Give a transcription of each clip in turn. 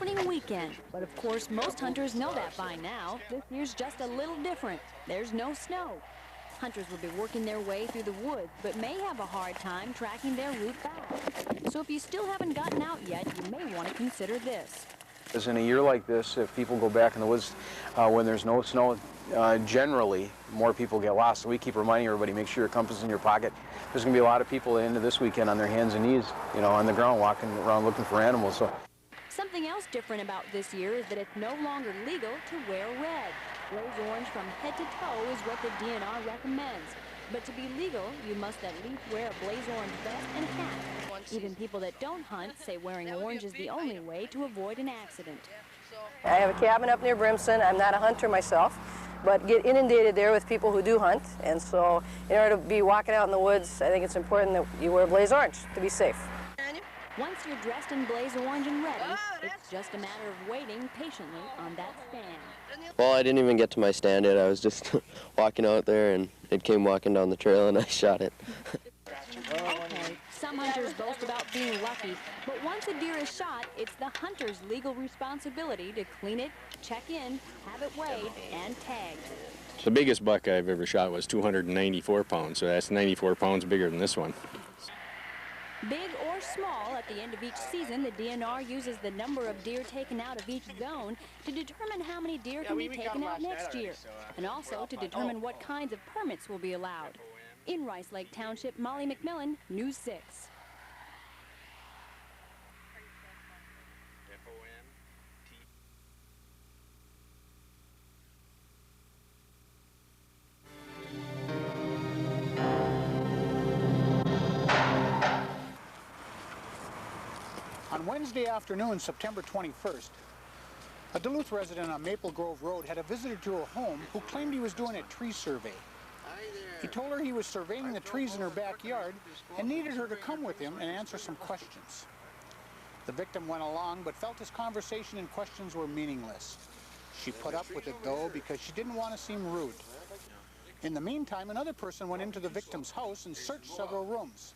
opening weekend. But of course, most hunters know that by now. This year's just a little different. There's no snow. Hunters will be working their way through the woods, but may have a hard time tracking their route back. So if you still haven't gotten out yet, you may want to consider this. As in a year like this, if people go back in the woods when there's no snow, generally more people get lost. So we keep reminding everybody, make sure your compass is in your pocket. There's going to be a lot of people at the end of this weekend on their hands and knees, you know, on the ground, walking around looking for animals. So something else different about this year is that it's no longer legal to wear red. Blaze orange from head to toe is what the DNR recommends. But to be legal, you must at least wear a blaze orange vest and hat. Even people that don't hunt say wearing orange is the only way to avoid an accident. I have a cabin up near Brimson. I'm not a hunter myself, but get inundated there with people who do hunt. And so in order to be walking out in the woods, I think it's important that you wear blaze orange to be safe. Once you're dressed in blaze orange and ready, it's just a matter of waiting patiently on that stand. Well, I didn't even get to my stand yet. I was just walking out there, and it came walking down the trail, and I shot it. Okay, some hunters boast about being lucky, but once a deer is shot, it's the hunter's legal responsibility to clean it, check in, have it weighed, and tagged. The biggest buck I've ever shot was 294 pounds, so that's 94 pounds bigger than this one. Big or small, at the end of each season, the DNR uses the number of deer taken out of each zone to determine how many deer can be taken out next year, and also to determine what kinds of permits will be allowed. In Rice Lake Township, Molly McMillan, News 6. On Wednesday afternoon, September 21st, a Duluth resident on Maple Grove Road had a visitor to her home who claimed he was doing a tree survey. He told her he was surveying the trees in her backyard and needed her to come with him and answer some questions. The victim went along but felt his conversation and questions were meaningless. She put up with it though because she didn't want to seem rude. In the meantime, another person went into the victim's house and searched several rooms.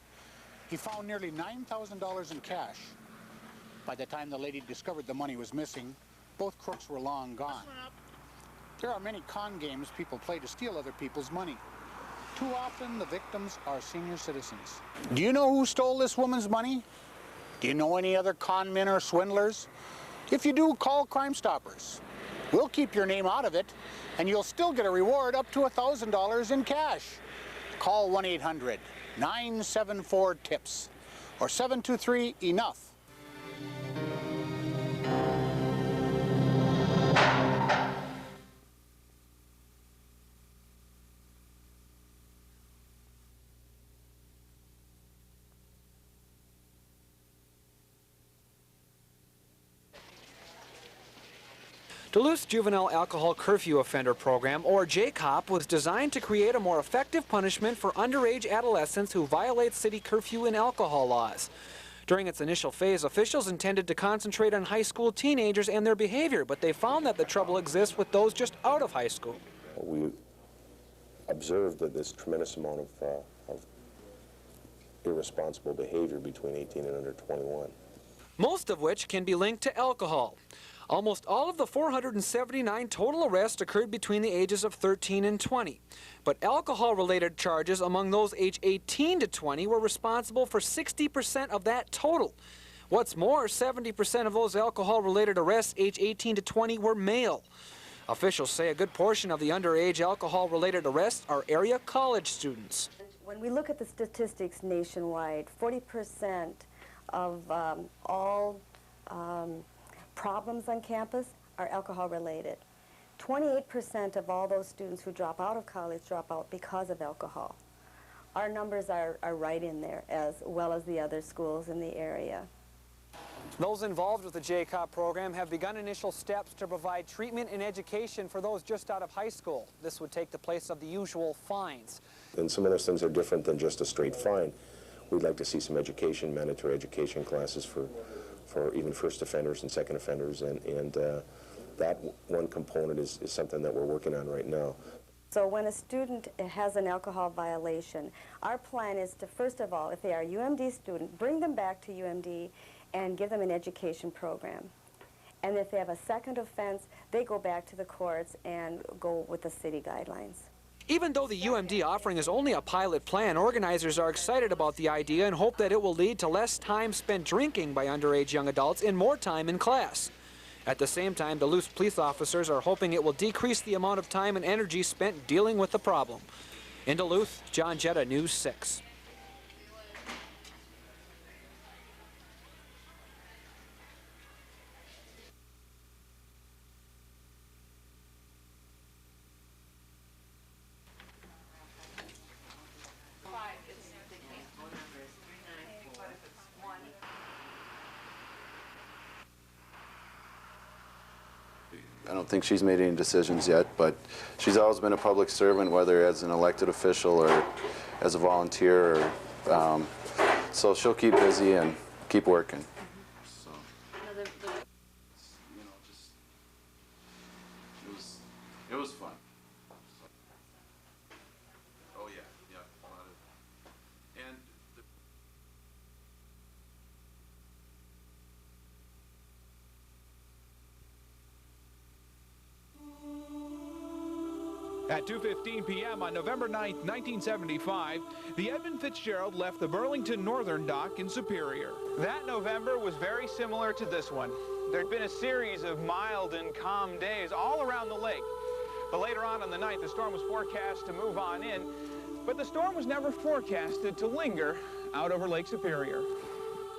He found nearly $9,000 in cash. By the time the lady discovered the money was missing, both crooks were long gone. There are many con games people play to steal other people's money. Too often, the victims are senior citizens. Do you know who stole this woman's money? Do you know any other con men or swindlers? If you do, call Crime Stoppers. We'll keep your name out of it, and you'll still get a reward up to $1,000 in cash. Call 1-800-974-TIPS or 723-ENOUGH. Duluth's Juvenile Alcohol Curfew Offender Program, or JCOP, was designed to create a more effective punishment for underage adolescents who violate city curfew and alcohol laws. During its initial phase, officials intended to concentrate on high school teenagers and their behavior, but they found that the trouble exists with those just out of high school. We observed that this tremendous amount of irresponsible behavior between 18 and under 21. Most of which can be linked to alcohol. Almost all of the 479 total arrests occurred between the ages of 13 and 20. But alcohol-related charges among those aged 18 to 20 were responsible for 60% of that total. What's more, 70% of those alcohol-related arrests aged 18 to 20 were male. Officials say a good portion of the underage alcohol-related arrests are area college students. When we look at the statistics nationwide, 40% of all problems on campus are alcohol related. 28% of all those students who drop out of college drop out because of alcohol. Our numbers are right in there, as well as the other schools in the area. Those involved with the JCOP program have begun initial steps to provide treatment and education for those just out of high school. This would take the place of the usual fines. And some of those things are different than just a straight fine. We'd like to see some education, mandatory education classes for even first offenders and second offenders, and that one component is something that we're working on right now. So when a student has an alcohol violation, our plan is to, first of all, if they are a UMD student, bring them back to UMD and give them an education program. And if they have a second offense, they go back to the courts and go with the city guidelines. Even though the UMD offering is only a pilot plan, organizers are excited about the idea and hope that it will lead to less time spent drinking by underage young adults and more time in class. At the same time, Duluth police officers are hoping it will decrease the amount of time and energy spent dealing with the problem. In Duluth, John Jetta, News 6. I don't think she's made any decisions yet, but she's always been a public servant, whether as an elected official or as a volunteer. So she'll keep busy and keep working. So, you know, just it was fun. Oh yeah, yeah, a lot of, and. At 2:15 p.m. on November 9, 1975, the Edmund Fitzgerald left the Burlington Northern Dock in Superior. That November was very similar to this one. There'd been a series of mild and calm days all around the lake. But later on the night, the storm was forecast to move on in, but the storm was never forecasted to linger out over Lake Superior.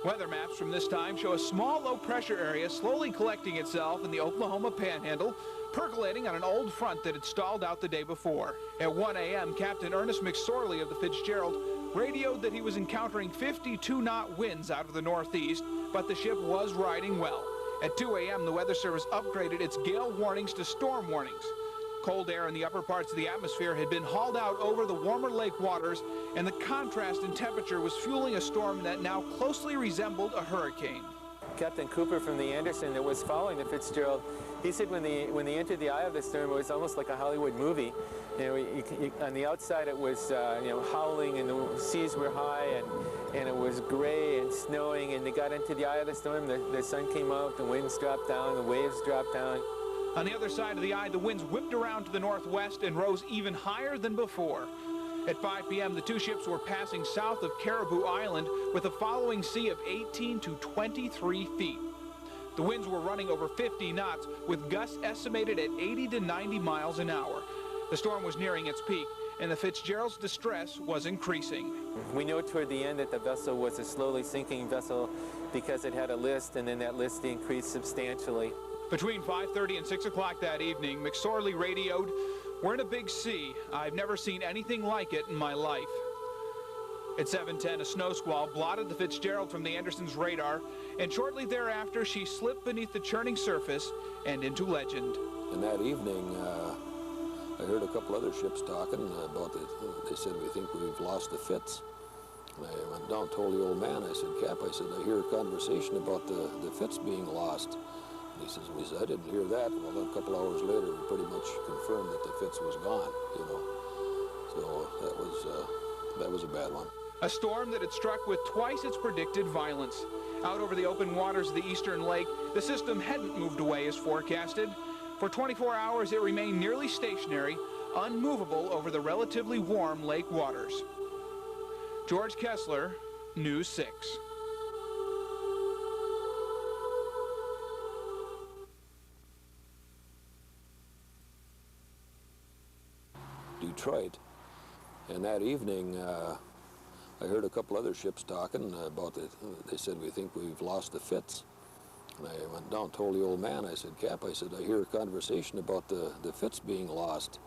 Weather maps from this time show a small low-pressure area slowly collecting itself in the Oklahoma Panhandle, percolating on an old front that had stalled out the day before. At 1 a.m., Captain Ernest McSorley of the Fitzgerald radioed that he was encountering 52-knot winds out of the northeast, but the ship was riding well. At 2 a.m., the Weather Service upgraded its gale warnings to storm warnings. Cold air in the upper parts of the atmosphere had been hauled out over the warmer lake waters, and the contrast in temperature was fueling a storm that now closely resembled a hurricane. Captain Cooper from the Anderson that was following the Fitzgerald, he said when they entered the eye of the storm, it was almost like a Hollywood movie. On the outside it was howling and the seas were high and it was gray and snowing, and they got into the eye of the storm, the sun came out, the winds dropped down, the waves dropped down. On the other side of the eye, the winds whipped around to the northwest and rose even higher than before. At 5 p.m., the two ships were passing south of Caribou Island with a following sea of 18 to 23 feet. The winds were running over 50 knots, with gusts estimated at 80 to 90 miles an hour. The storm was nearing its peak, and the Fitzgerald's distress was increasing. We know toward the end that the vessel was a slowly sinking vessel because it had a list, and then that list increased substantially. Between 5:30 and 6 o'clock that evening, McSorley radioed, "We're in a big sea. I've never seen anything like it in my life." At 7:10, a snow squall blotted the Fitzgerald from the Anderson's radar, and shortly thereafter, she slipped beneath the churning surface and into legend. And that evening, I heard a couple other ships talking about it. They said, "We think we've lost the Fitz." And I went down, told the old man, I said, "Cap," I said, "I hear a conversation about the Fitz being lost." And he says, "Well, I didn't hear that." Well, then a couple hours later, we pretty much confirmed that the Fitz was gone, So that was a bad one. A storm that had struck with twice its predicted violence. Out over the open waters of the eastern lake, the system hadn't moved away as forecasted. For 24 hours, it remained nearly stationary, unmovable over the relatively warm lake waters. George Kessler, News 6. Detroit, and that evening I heard a couple other ships talking about it. They said, "We think we've lost the Fitz." And I went down, told the old man, I said, "Cap," I said, "I hear a conversation about the Fitz being lost."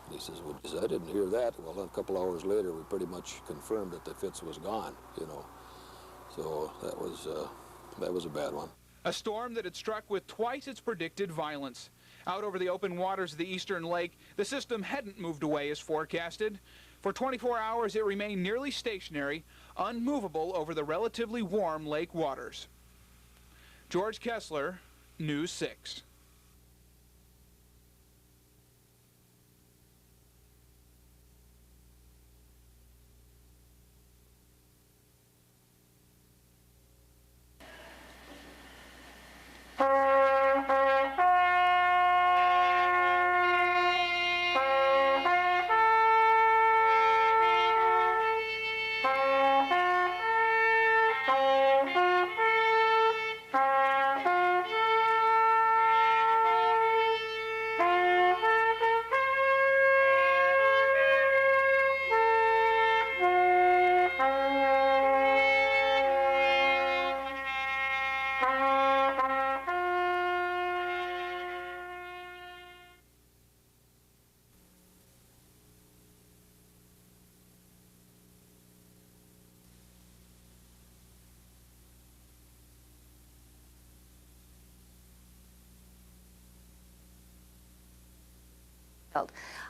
And he says, "Well, I didn't hear that." Well, then a couple hours later, we pretty much confirmed that the Fitz was gone, So that was a bad one. A storm that had struck with twice its predicted violence. Out over the open waters of the eastern lake, the system hadn't moved away as forecasted. For 24 hours, it remained nearly stationary, unmovable over the relatively warm lake waters. George Kessler, News 6.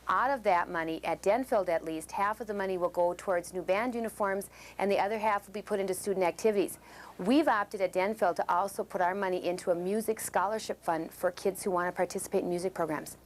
Out of that money, at Denfield at least, half of the money will go towards new band uniforms and the other half will be put into student activities. We've opted at Denfield to also put our money into a music scholarship fund for kids who want to participate in music programs.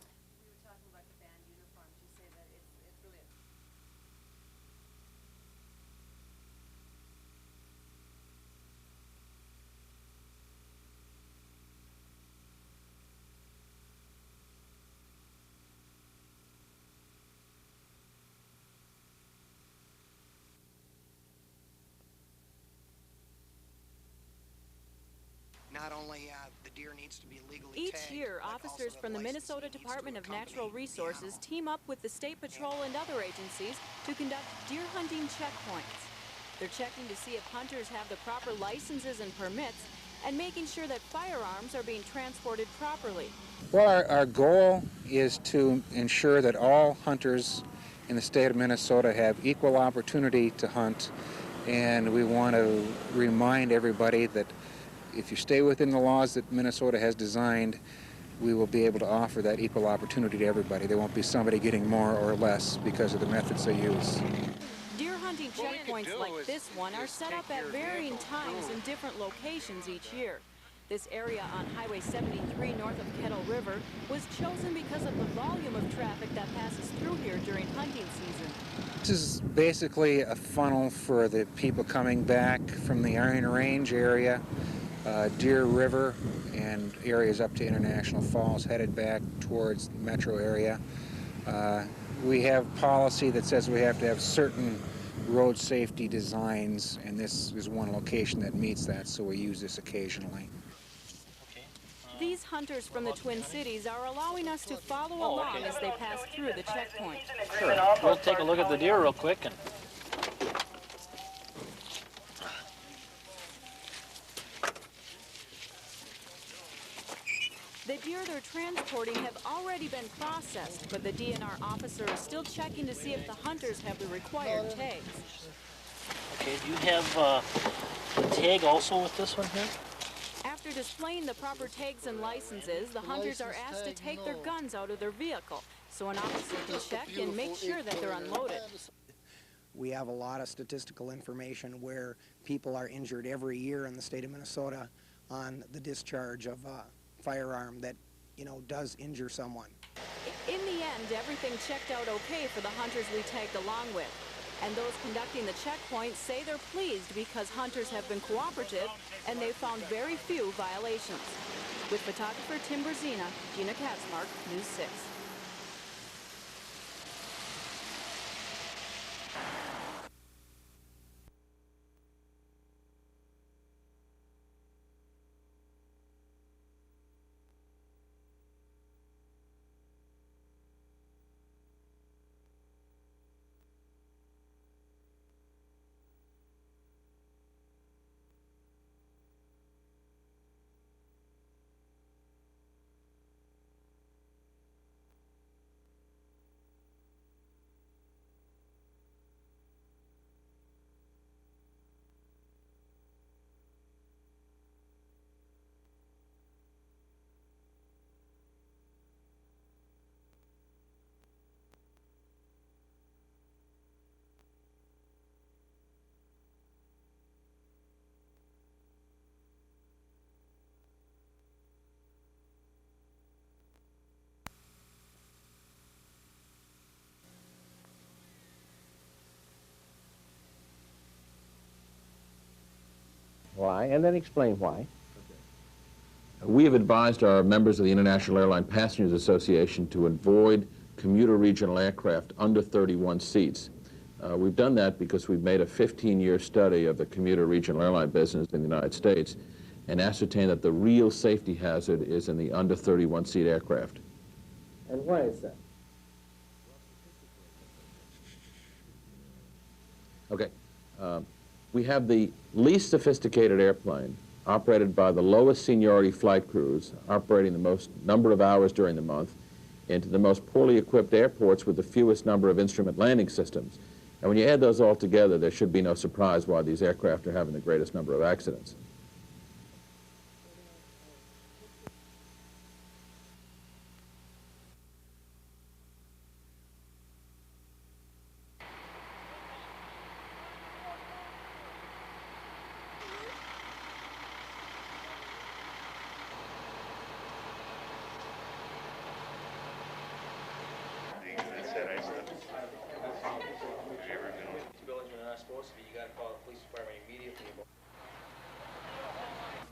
Not only the deer needs to be legally Each tagged, year, officers from the Minnesota Department of Natural Resources team up with the State Patrol and other agencies to conduct deer hunting checkpoints. They're checking to see if hunters have the proper licenses and permits and making sure that firearms are being transported properly. Well, our goal is to ensure that all hunters in the state of Minnesota have equal opportunity to hunt, and we want to remind everybody that if you stay within the laws that Minnesota has designed, we will be able to offer that equal opportunity to everybody. There won't be somebody getting more or less because of the methods they use. Deer hunting checkpoints like this one are set up at varying times in different locations each year. This area on Highway 73 north of Kettle River was chosen because of the volume of traffic that passes through here during hunting season. This is basically a funnel for the people coming back from the Iron Range area, Deer River, and areas up to International Falls headed back towards the metro area. We have policy that says we have to have certain road safety designs, and this is one location that meets that, so we use this occasionally. These hunters from the Twin Cities are allowing us to follow along as they pass through the checkpoint. Sure. We'll take a look at the deer real quick. The deer they're transporting have already been processed, but the DNR officer is still checking to see if the hunters have the required tags. Okay, do you have the tag also with this one here? After displaying the proper tags and licenses, the hunters are asked to take their guns out of their vehicle so an officer can check and make sure that they're unloaded. We have a lot of statistical information where people are injured every year in the state of Minnesota on the discharge of a firearm that, you know, does injure someone. In the end, everything checked out okay for the hunters we tagged along with. And those conducting the checkpoint say they're pleased because hunters have been cooperative and they've found very few violations. With photographer Tim Berzina, Gina Katzmark, News 6. Why, and then explain why. We have advised our members of the International Airline Passengers Association to avoid commuter regional aircraft under 31 seats. We've done that because we've made a 15-year study of the commuter regional airline business in the United States and ascertained that the real safety hazard is in the under 31 seat aircraft. And why is that? Okay. We have the least sophisticated airplane operated by the lowest seniority flight crews, operating the most number of hours during the month, into the most poorly equipped airports with the fewest number of instrument landing systems. And when you add those all together, there should be no surprise why these aircraft are having the greatest number of accidents.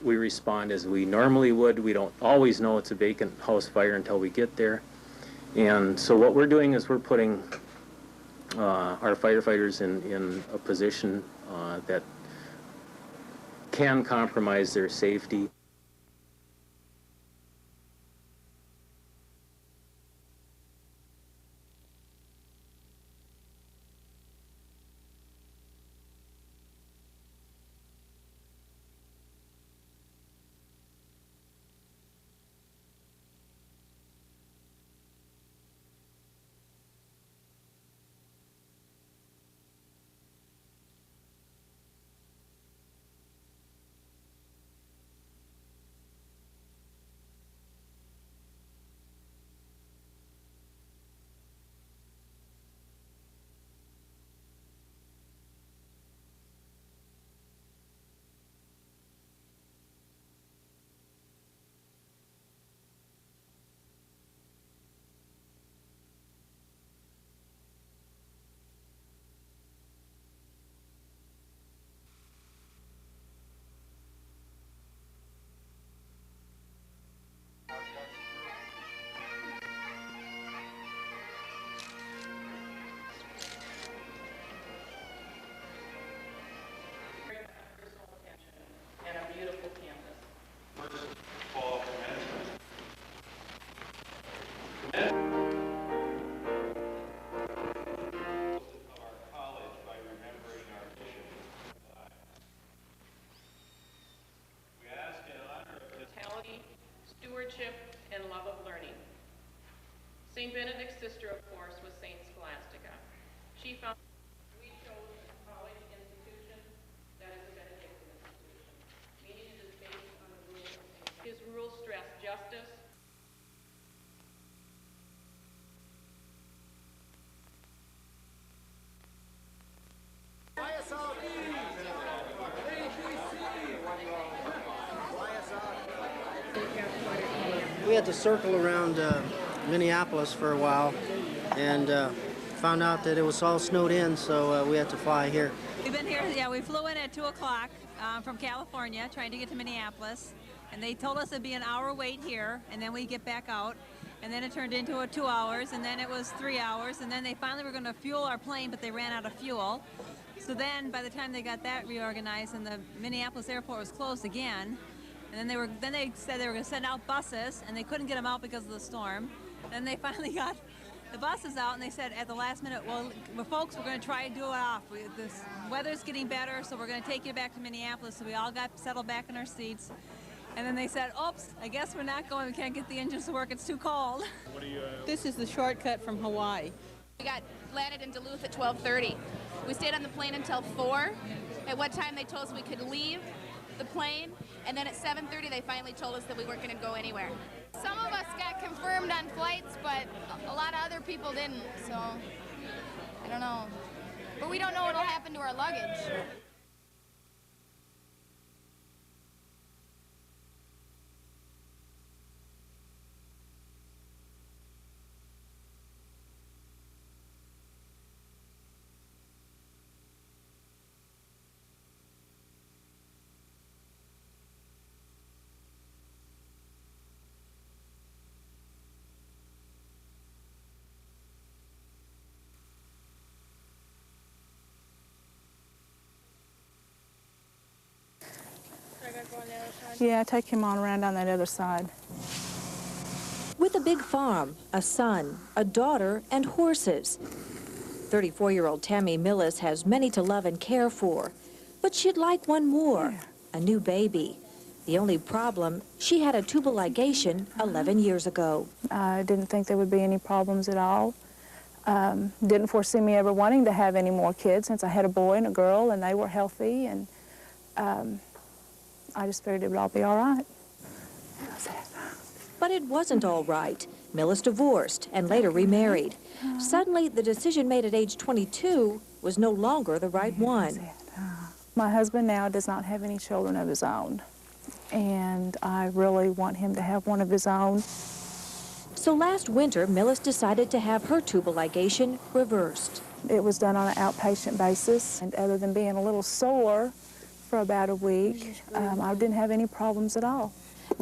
We respond as we normally would. We don't always know it's a vacant house fire until we get there. And so what we're doing is we're putting our firefighters in a position that can compromise their safety. Stewardship and love of learning. St. Benedict's sister, of course, was St. Scholastica. She found we chose a college institution that is a Benedictine institution, meaning it is based on the rules of St. His rules stress justice, We had to circle around Minneapolis for a while and found out that it was all snowed in, so we had to fly here. We've been here, yeah, we flew in at 2 o'clock from California trying to get to Minneapolis, and they told us it'd be an hour wait here, and then we'd get back out, and then it turned into 2 hours, and then it was 3 hours, and then they finally were going to fuel our plane, but they ran out of fuel. So then by the time they got that reorganized and the Minneapolis airport was closed again, and then they said they were going to send out buses, and they couldn't get them out because of the storm. Then they finally got the buses out, and they said at the last minute, well, folks, we're going to try and do it off. This weather's getting better, so we're going to take you back to Minneapolis. So we all got settled back in our seats. And then they said, oops, I guess we're not going. We can't get the engines to work. It's too cold. What do you, This is the shortcut from Hawaii. We got landed in Duluth at 12:30. We stayed on the plane until 4, at what time they told us we could leave the plane, and then at 7:30 they finally told us that we weren't going to go anywhere. Some of us got confirmed on flights, but a lot of other people didn't, so I don't know. But we don't know what'll happen to our luggage. Yeah, take him on around on that other side. With a big farm, a son, a daughter, and horses, 34-year-old Tammy Millis has many to love and care for, but she'd like one more, a new baby. The only problem, she had a tubal ligation 11 years ago. I didn't think there would be any problems at all. Didn't foresee me ever wanting to have any more kids since I had a boy and a girl and they were healthy, and I just figured it would all be all right. But it wasn't all right. Millis divorced and later remarried. Suddenly, the decision made at age 22 was no longer the right one. My husband now does not have any children of his own, and I really want him to have one of his own. So last winter, Millis decided to have her tubal ligation reversed. It was done on an outpatient basis, and other than being a little sore for about a week, I didn't have any problems at all.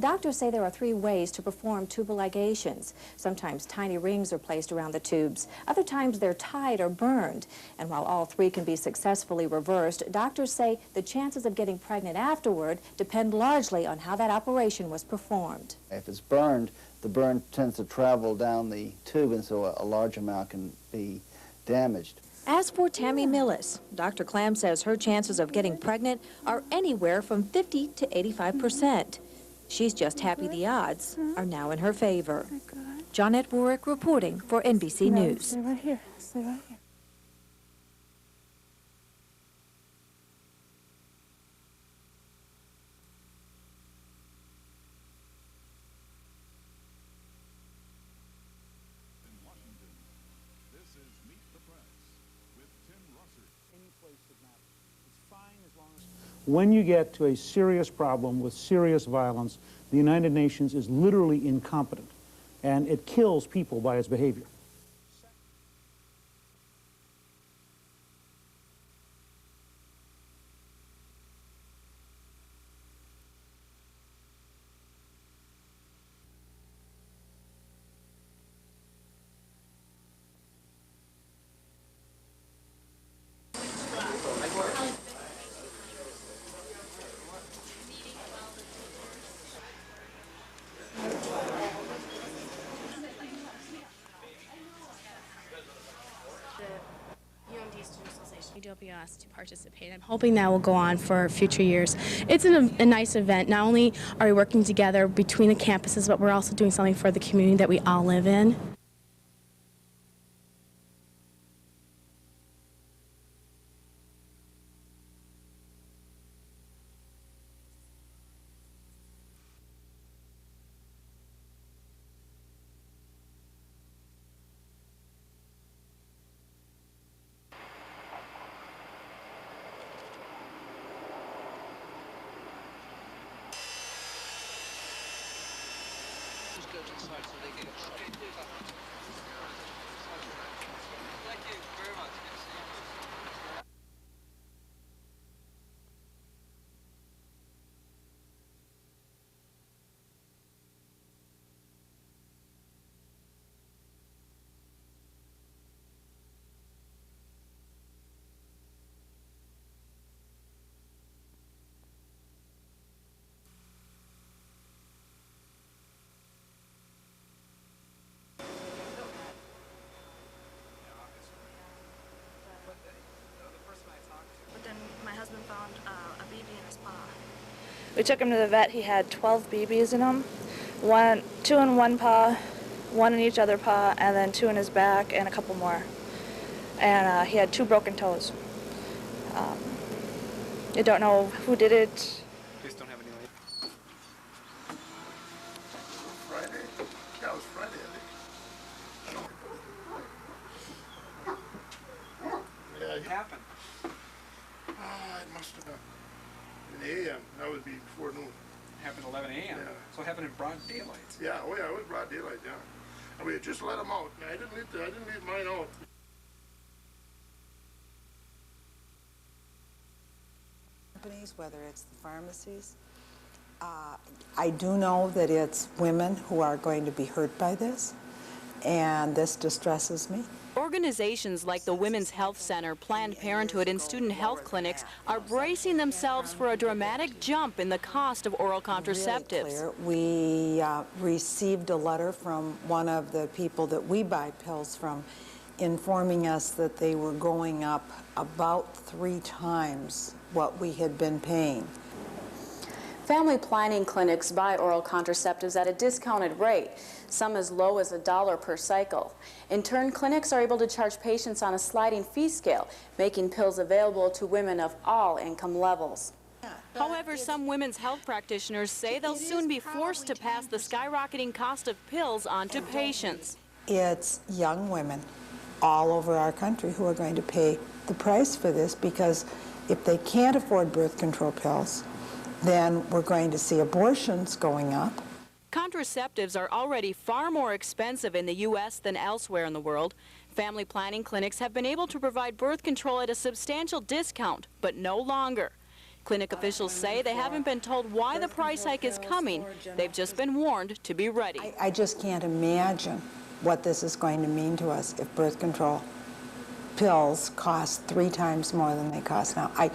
Doctors say there are 3 ways to perform tubal ligations. Sometimes tiny rings are placed around the tubes. Other times they're tied or burned. And while all 3 can be successfully reversed, doctors say the chances of getting pregnant afterward depend largely on how that operation was performed. If it's burned, the burn tends to travel down the tube, and so a large amount can be damaged. As for Tammy Millis, Dr. Clam says her chances of getting pregnant are anywhere from 50 to 85%. She's just happy the odds are now in her favor. Johnette Warwick reporting for NBC News. Stay right here. Stay right here. When you get to a serious problem with serious violence, the United Nations is literally incompetent, and it kills people by its behavior. Be asked to participate. I'm hoping that will go on for future years. It's a nice event. Not only are we working together between the campuses, but we're also doing something for the community that we all live in. We took him to the vet. He had 12 BBs in him, 2 in one paw, 1 in each other paw, and then 2 in his back, and a couple more. And he had 2 broken toes. I don't know who did it. Please don't have any light. Friday? Yeah, it was Friday, I think. Yeah, it happened. It must have been a.m. That would be before noon. It happened 11 a.m. Yeah. So it happened in broad daylight. Yeah, oh yeah, it was broad daylight, yeah. And we had just let them out. I didn't leave mine out. Companies, whether it's the pharmacies. I do know that it's women who are going to be hurt by this, and this distresses me. Organizations like the Women's Health Center, Planned Parenthood, and student health clinics are bracing themselves for a dramatic jump in the cost of oral contraceptives. Really clear. We received a letter from one of the people that we buy pills from, informing us that they were going up about 3 times what we had been paying. Family planning clinics buy oral contraceptives at a discounted rate, some as low as $1 per cycle. In turn, clinics are able to charge patients on a sliding fee scale, making pills available to women of all income levels. However, some women's health practitioners say they'll soon be forced to pass the skyrocketing cost of pills on to patients. It's young women all over our country who are going to pay the price for this, because if they can't afford birth control pills, then we're going to see abortions going up. Contraceptives are already far more expensive in the U.S. than elsewhere in the world. Family planning clinics have been able to provide birth control at a substantial discount, but no longer. Clinic officials say they haven't been told why the price hike is coming. They've just been warned to be ready. I just can't imagine what this is going to mean to us if birth control pills cost 3 times more than they cost now. I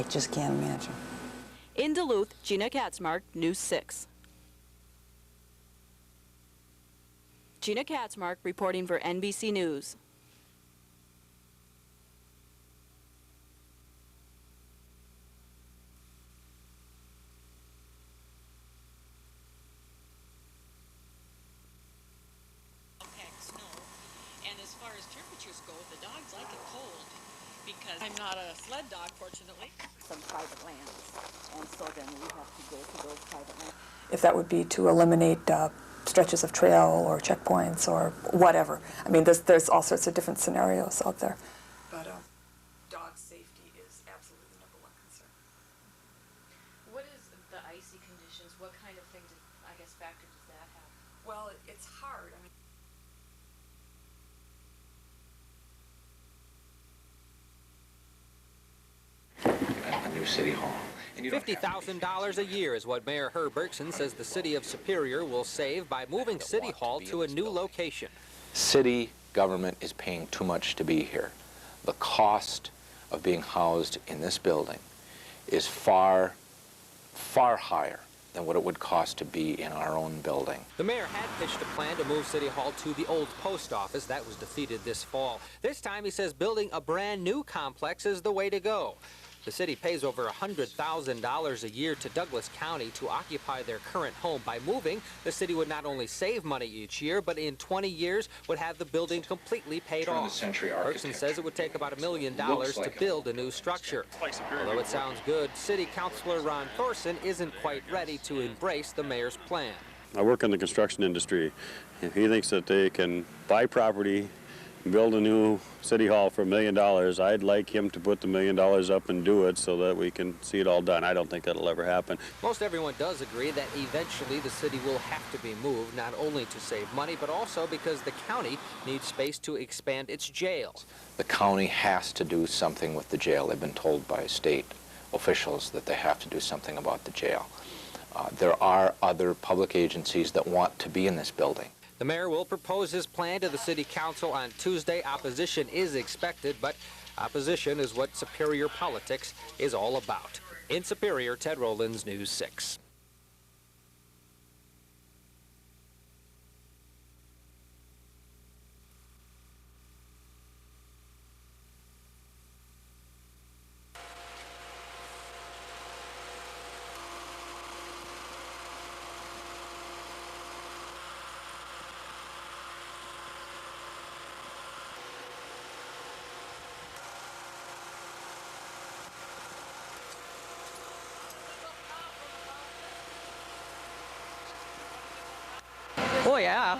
just can't imagine. In Duluth, Gina Katzmark, News 6. Gina Katzmark reporting for NBC News. As far as temperatures go, the dogs like it cold because I'm not a sled dog, fortunately. Some private lands, and so then we have to go to those private lands. If that would be to eliminate stretches of trail or checkpoints or whatever. I mean, there's all sorts of different scenarios out there. But dog safety is absolutely the #1 concern. What is the icy conditions? What kind of things, I guess, factor does that have? Well, it's hard. I mean, a new city hall. $50,000 a year is what Mayor Herb Bergson says the city of Superior will save by moving City Hall to a new location. City government is paying too much to be here. The cost of being housed in this building is far, far higher than what it would cost to be in our own building. The mayor had pitched a plan to move City Hall to the old post office. That was defeated this fall. This time he says building a brand new complex is the way to go. The city pays over $100,000 a year to Douglas County to occupy their current home. By moving, the city would not only save money each year, but in 20 years would have the building completely paid off. Bergson says it would take about $1 million to build a new structure. Although it sounds good, City Councilor Ron Thorson isn't quite ready to embrace the mayor's plan. I work in the construction industry. If he thinks that they can buy property, build a new city hall for $1 million, I'd like him to put the $1 million up and do it so that we can see it all done. I don't think that'll ever happen. Most everyone does agree that eventually the city will have to be moved, not only to save money, but also because the county needs space to expand its jails. The county has to do something with the jail. They've been told by state officials that they have to do something about the jail. There are other public agencies that want to be in this building. The mayor will propose his plan to the city council on Tuesday. Opposition is expected, but opposition is what Superior politics is all about. In Superior, Ted Rollins, News 6. Oh yeah,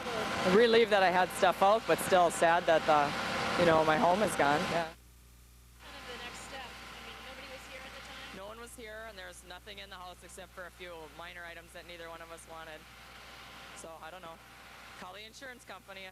relieved that I had stuff out, but still sad that my home is gone. Yeah. Kind of the next step. I mean, nobody was here at the time. No one was here, and there's nothing in the house except for a few minor items that neither one of us wanted. So I don't know. Call the insurance company.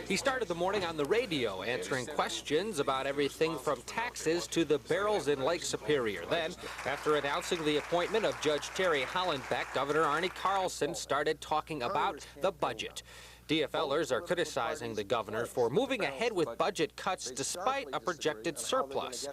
He started the morning on the radio, answering questions about everything from taxes to the barrels in Lake Superior. Then, after announcing the appointment of Judge Terry Hollenbeck, Governor Arnie Carlson started talking about the budget. DFLers are criticizing the governor for moving ahead with budget cuts despite a projected surplus.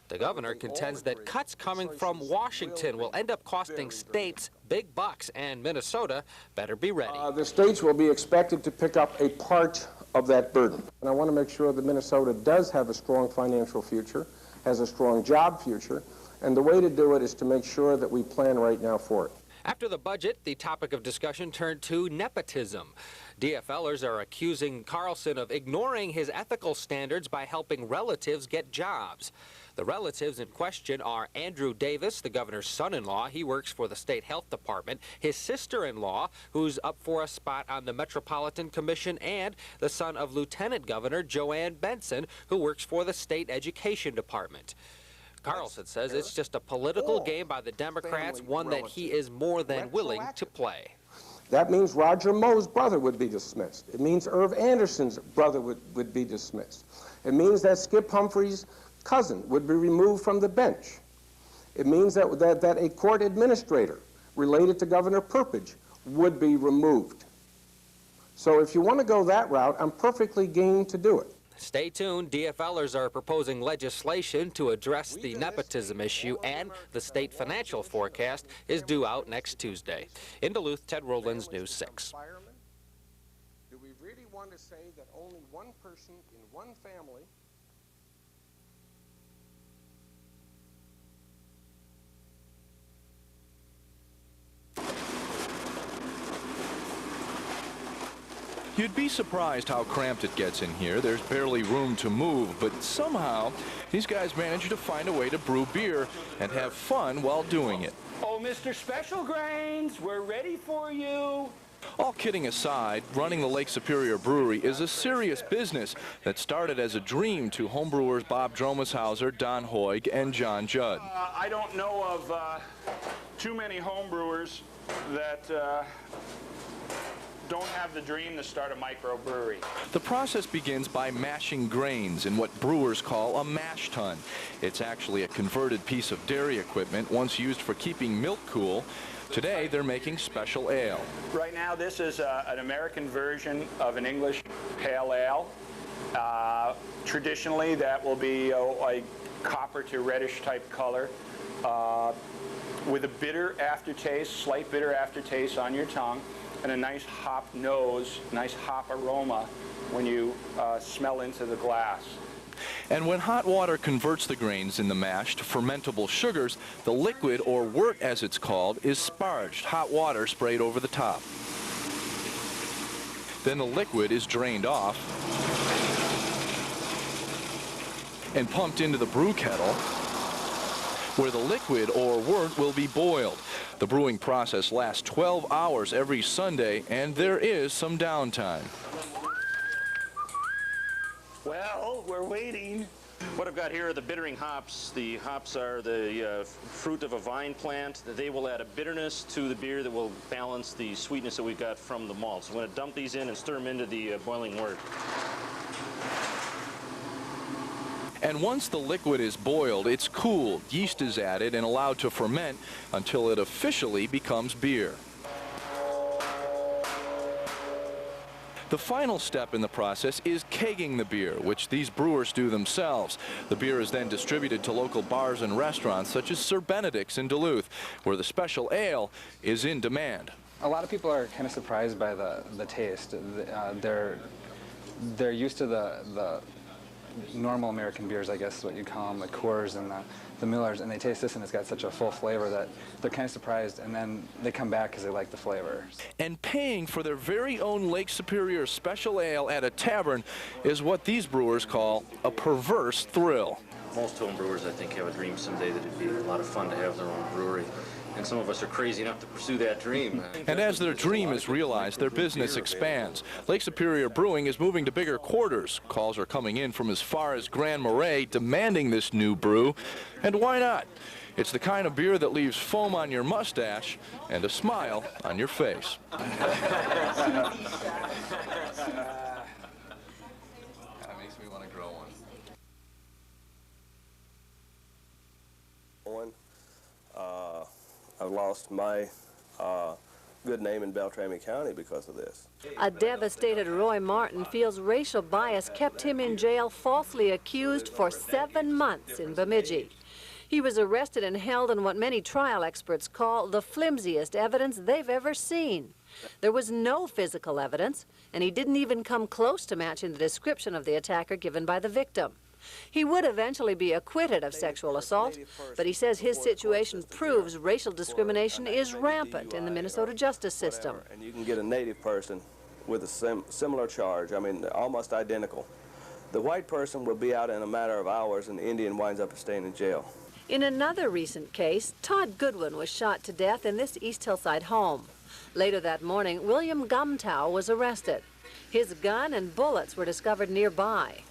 The governor contends that cuts coming from Washington will end up costing states big bucks, and Minnesota better be ready. The states will be expected to pick up a part of that burden. And I want to make sure that Minnesota does have a strong financial future, has a strong job future, and the way to do it is to make sure that we plan right now for it. After the budget, the topic of discussion turned to nepotism. DFLers are accusing Carlson of ignoring his ethical standards by helping relatives get jobs. The relatives in question are Andrew Davis, the governor's son-in-law. He works for the state health department. His sister-in-law, who's up for a spot on the Metropolitan Commission, and the son of Lieutenant Governor Joanne Benson, who works for the state education department. Carlson says it's just a political game by the Democrats, one that he is more than willing to play. That means Roger Moe's brother would be dismissed. It means Irv Anderson's brother would be dismissed. It means that Skip Humphrey's cousin would be removed from the bench. It means that a court administrator related to Governor Perpich would be removed. So if you want to go that route, I'm perfectly game to do it. Stay tuned. DFLers are proposing legislation to address the nepotism issue, and the state financial forecast is due out next Tuesday. In Duluth, Ted Rowlands, News 6. Do we really want to say that only one person in one family You'd be surprised how cramped it gets in here. There's barely room to move, but somehow these guys manage to find a way to brew beer and have fun while doing it. Oh, Mr. Special Grains, we're ready for you. All kidding aside, running the Lake Superior Brewery is a serious business that started as a dream to homebrewers Bob Dromeshauser, Don Hoig, and John Judd. I don't know of too many homebrewers that don't have the dream to start a microbrewery. The process begins by mashing grains in what brewers call a mash tun. It's actually a converted piece of dairy equipment once used for keeping milk cool. Today, they're making special ale. Right now, this is an American version of an English pale ale. Traditionally, that will be a copper to reddish type color with a bitter aftertaste, slight bitter aftertaste on your tongue, and a nice hop nose, nice hop aroma when you smell into the glass. And when hot water converts the grains in the mash to fermentable sugars, the liquid, or wort as it's called, is sparged, hot water sprayed over the top. Then the liquid is drained off and pumped into the brew kettle, where the liquid, or wort, will be boiled. The brewing process lasts 12 hours every Sunday, and there is some downtime. Well, we're waiting. What I've got here are the bittering hops. The hops are the fruit of a vine plant. They will add a bitterness to the beer that will balance the sweetness that we've got from the malt. So I'm going to dump these in and stir them into the boiling wort. And once the liquid is boiled, it's cooled, yeast is added, and allowed to ferment until it officially becomes beer. The final step in the process is kegging the beer, which these brewers do themselves. The beer is then distributed to local bars and restaurants such as Sir Benedict's in Duluth, where the special ale is in demand. A lot of people are kind of surprised by the taste. They're used to the normal American beers, I guess is what you call them, the Coors and the Millers, and they taste this and it's got such a full flavor that they're kind of surprised, and then they come back because they like the flavor. And paying for their very own Lake Superior special ale at a tavern is what these brewers call a perverse thrill. Most home brewers, I think, have a dream someday that it'd be a lot of fun to have their own brewery. And some of us are crazy enough to pursue that dream. And as their dream is realized, their business expands. Lake Superior Brewing is moving to bigger quarters. Calls are coming in from as far as Grand Marais demanding this new brew. And why not? It's the kind of beer that leaves foam on your mustache and a smile on your face. That makes me want to grow one. I've lost my good name in Beltrami County because of this. A devastated Roy Martin feels racial bias kept him in jail falsely accused for 7 months in Bemidji. He was arrested and held on what many trial experts call the flimsiest evidence they've ever seen. There was no physical evidence, and he didn't even come close to matching the description of the attacker given by the victim. He would eventually be acquitted of sexual assault, but he says his situation proves racial discrimination is rampant in the Minnesota justice system. And you can get a native person with a similar charge. I mean, almost identical. The white person will be out in a matter of hours, and the Indian winds up staying in jail. In another recent case, Todd Goodwin was shot to death in this East Hillside home. Later that morning, William Gumtow was arrested. His gun and bullets were discovered nearby.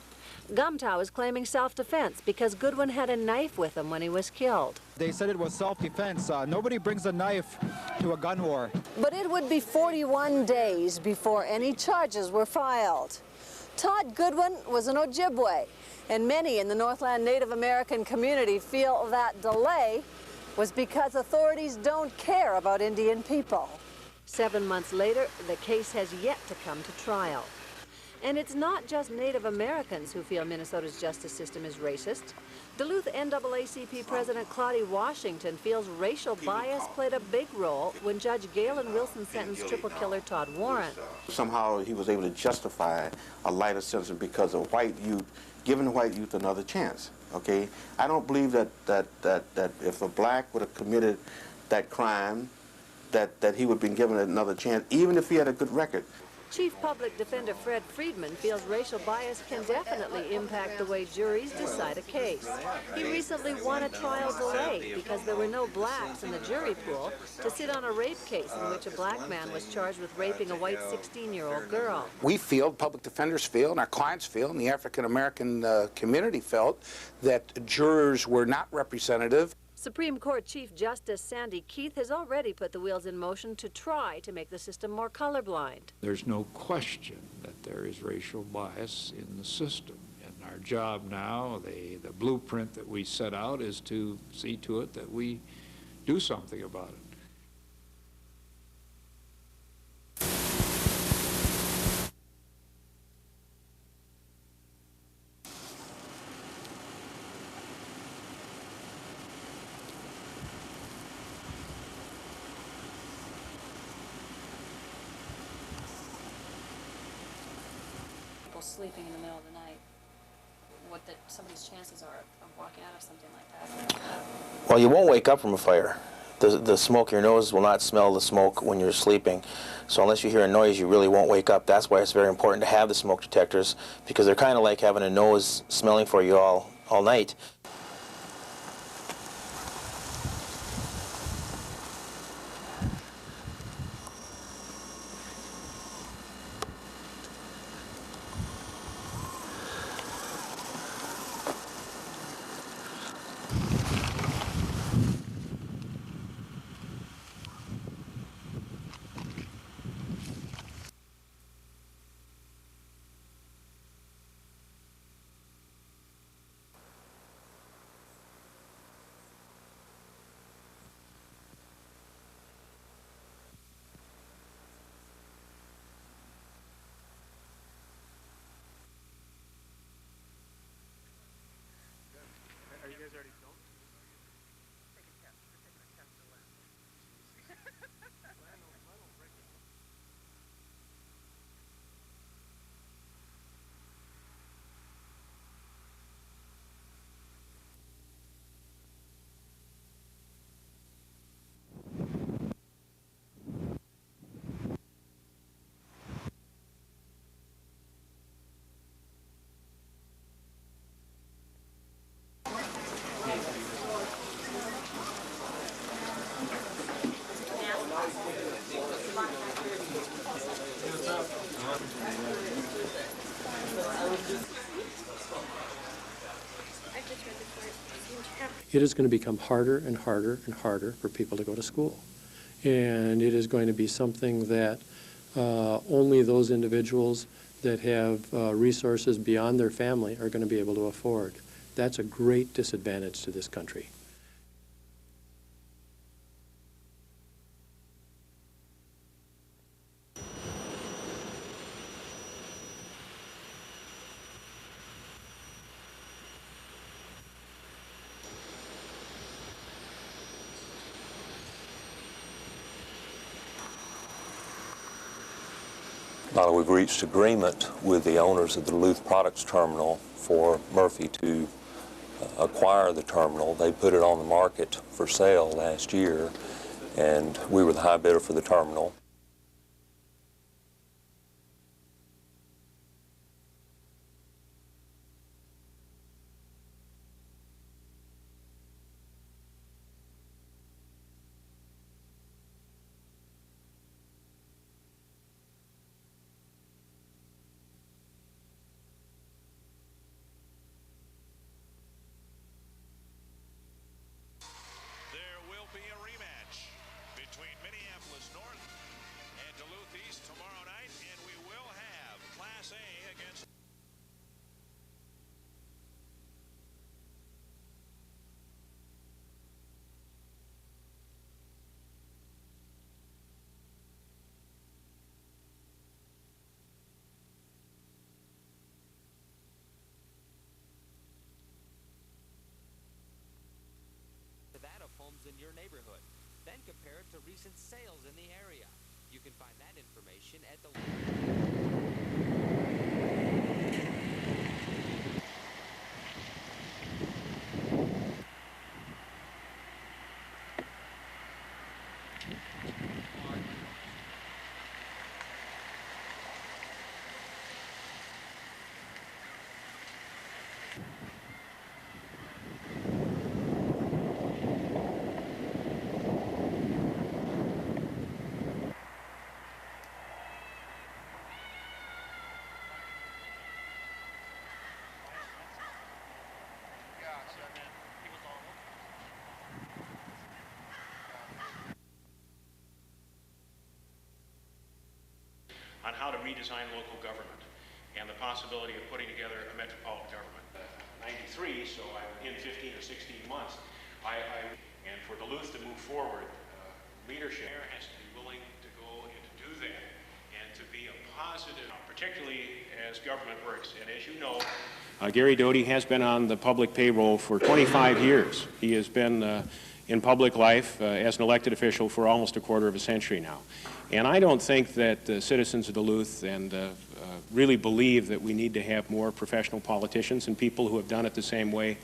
Gumtow is claiming self-defense because Goodwin had a knife with him when he was killed. They said it was self-defense. Nobody brings a knife to a gun war. But it would be 41 days before any charges were filed. Todd Goodwin was an Ojibwe, and many in the Northland Native American community feel that delay was because authorities don't care about Indian people. 7 months later, the case has yet to come to trial. And it's not just Native Americans who feel Minnesota's justice system is racist. Duluth NAACP President Claudie Washington feels racial bias played a big role when Judge Galen Wilson sentenced triple killer Todd Warren. Somehow he was able to justify a lighter sentence because of white youth, giving the white youth another chance. Okay, I don't believe that if a black would have committed that crime, that he would have been given another chance, even if he had a good record. Chief Public Defender Fred Friedman feels racial bias can definitely impact the way juries decide a case. He recently won a trial delay because there were no blacks in the jury pool to sit on a rape case in which a black man was charged with raping a white 16-year-old girl. We feel, public defenders feel, and our clients feel, and the African-American community felt that jurors were not representative. Supreme Court Chief Justice Sandy Keith has already put the wheels in motion to try to make the system more colorblind. There's no question that there is racial bias in the system. And our job now, the blueprint that we set out, is to see to it that we do something about it. Sleeping in the middle of the night, what somebody's chances are of walking out of something like that? Well, you won't wake up from a fire. The smoke, your nose will not smell the smoke when you're sleeping. So unless you hear a noise, you really won't wake up. That's why it's very important to have the smoke detectors, because they're kind of like having a nose smelling for you all night. Are you guys already filmed? It is going to become harder and harder and harder for people to go to school. And it is going to be something that only those individuals that have resources beyond their family are going to be able to afford. That's a great disadvantage to this country. Now we've reached agreement with the owners of the Duluth Products Terminal for Murphy to acquire the terminal. They put it on the market for sale last year, and we were the high bidder for the terminal. compared to recent sales in the area. You can find that information at the... on how to redesign local government and the possibility of putting together a metropolitan government. 93, so I'm in 15 or 16 months. And for Duluth to move forward, leadership has to be willing to go and to do that and to be a positive, particularly as government works. And as you know, Gary Doty has been on the public payroll for 25 years. He has been in public life as an elected official for almost a quarter of a century now. And I don't think that citizens of Duluth really believe that we need to have more professional politicians and people who have done it the same way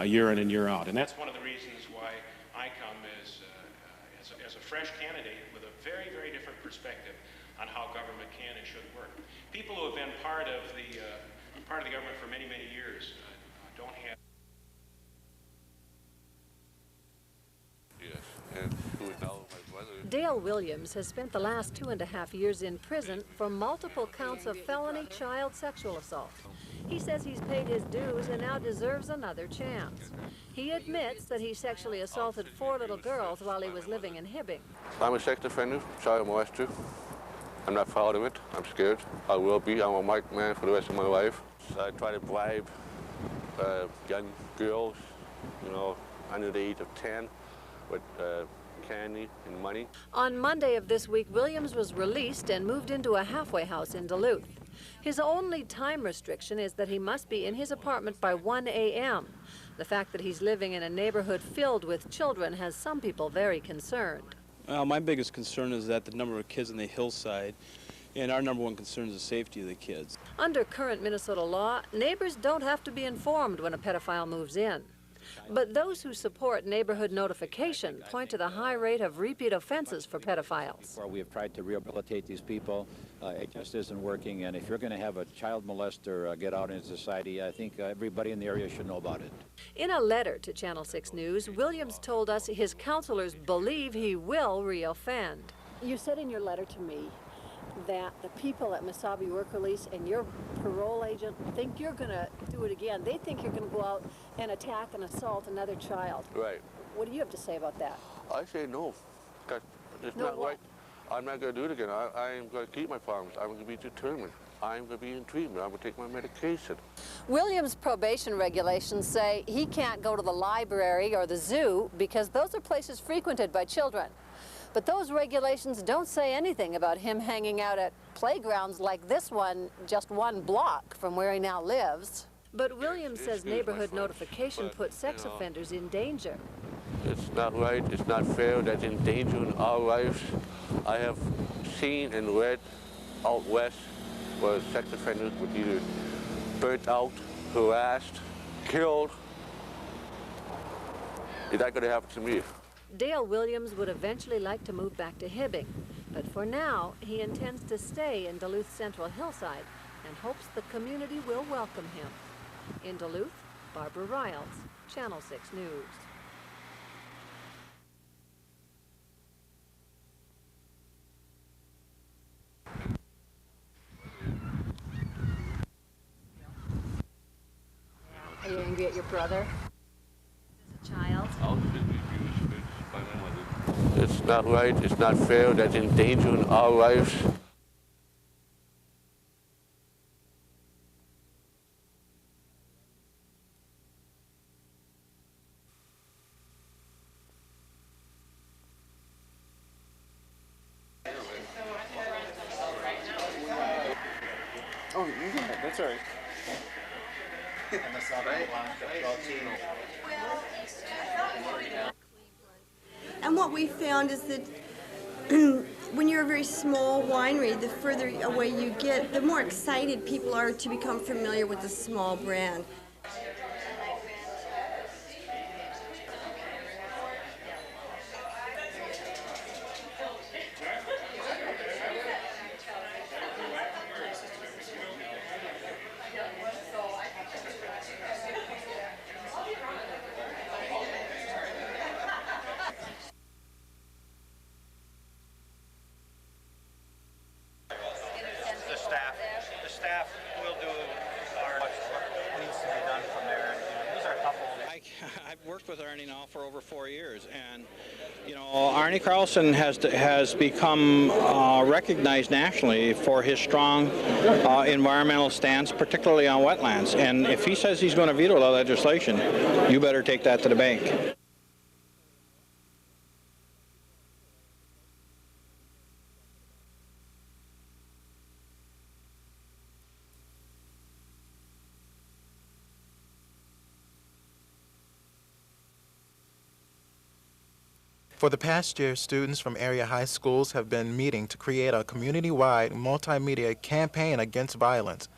year in and year out. And that's one of the reasons why I come as a fresh candidate with a very, very different perspective on how government can and should work. People who have been part of the government for many, many years don't have... Yes, and who would know my brother. Dale Williams has spent the last 2.5 years in prison for multiple counts of felony child sexual assault. He says he's paid his dues and now deserves another chance. He admits that he sexually assaulted 4 little girls while he was living in Hibbing. I'm a sex offender, child molester. I'm not proud of it. I'm scared. I will be. I'm a marked man for the rest of my life. I try to bribe young girls, you know, under the age of 10 with candy and money. On Monday of this week, Williams was released and moved into a halfway house in Duluth. His only time restriction is that he must be in his apartment by 1 a.m. The fact that he's living in a neighborhood filled with children has some people very concerned. Well, my biggest concern is that the number of kids in the hillside, and our number one concern is the safety of the kids. Under current Minnesota law, neighbors don't have to be informed when a pedophile moves in. But those who support neighborhood notification point to the high rate of repeat offenses for pedophiles. We have tried to rehabilitate these people. It just isn't working, and if you're going to have a child molester get out into society, I think everybody in the area should know about it. In a letter to Channel 6 News, Williams told us his counselors believe he will reoffend. You said in your letter to me that the people at Mesabi Work Release and your parole agent think you're going to do it again. They think you're going to go out and attack and assault another child. Right. What do you have to say about that? I say no. It's No not what? right. I'm not going to do it again. I am going to keep my promise. I'm going to be determined. I'm going to be in treatment. I'm going to take my medication. Williams' probation regulations say he can't go to the library or the zoo because those are places frequented by children. But those regulations don't say anything about him hanging out at playgrounds like this one, just 1 block from where he now lives. But Williams says neighborhood notification puts sex offenders in danger. It's not right. It's not fair. That's endangering our lives. I have seen and read out west where sex offenders were either burnt out, harassed, killed. Is that going to happen to me? Dale Williams would eventually like to move back to Hibbing, but for now, he intends to stay in Duluth's Central Hillside and hopes the community will welcome him. In Duluth, Barbara Riles, Channel 6 News. Are you angry at your brother? As a child? It's not right. It's not fair. That's endangering our lives. Oh, yeah, that's all right. And what we found is that when you're a very small winery, the further away you get, the more excited people are to become familiar with the small brand. The staff will do what needs to be done from there. These are a couple. I've worked with Arnie now for over 4 years, and Arnie Carlson has become recognized nationally for his strong environmental stance, particularly on wetlands. And if he says he's going to veto the legislation, you better take that to the bank. For the past year, students from area high schools have been meeting to create a community-wide multimedia campaign against violence.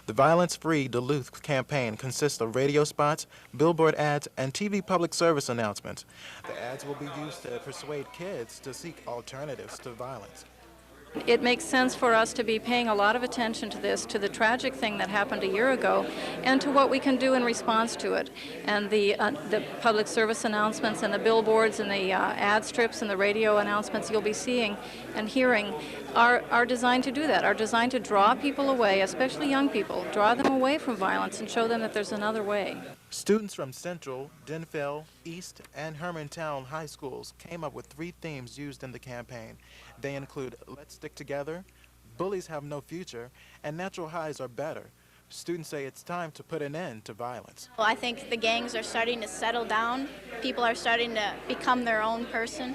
The Violence-Free Duluth campaign consists of radio spots, billboard ads, and TV public service announcements. The ads will be used to persuade kids to seek alternatives to violence. It makes sense for us to be paying a lot of attention to this, to the tragic thing that happened a year ago, and to what we can do in response to it. And the public service announcements and the billboards and the ad strips and the radio announcements you'll be seeing and hearing are designed to do that, are designed to draw people away, especially young people, draw them away from violence and show them that there's another way. Students from Central, Denfeld, East, and Hermantown high schools came up with 3 themes used in the campaign. They include Let's Stick Together, Bullies Have No Future, and Natural Highs Are Better. Students say it's time to put an end to violence. Well, I think the gangs are starting to settle down. People are starting to become their own person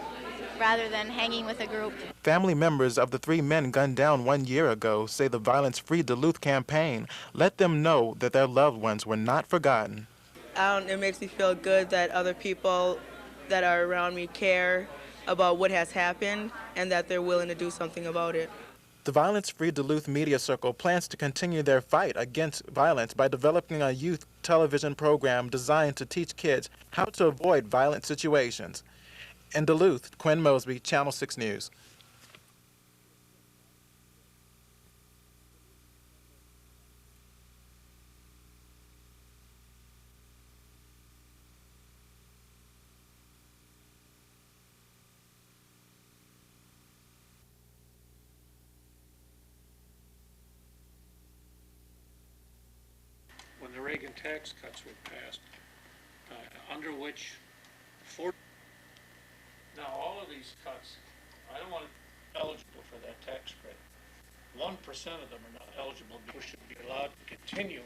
rather than hanging with a group. Family members of the 3 men gunned down 1 year ago say the Violence-Free Duluth campaign let them know that their loved ones were not forgotten. It makes me feel good that other people that are around me care about what has happened and that they're willing to do something about it. The Violence-Free Duluth Media Circle plans to continue their fight against violence by developing a youth television program designed to teach kids how to avoid violent situations. In Duluth, Quinn Mosby, Channel 6 News. When the Reagan tax cuts were passed, under which now all of these cuts, I don't want to be eligible for that tax credit. 1% of them are not eligible. People should be allowed to continue.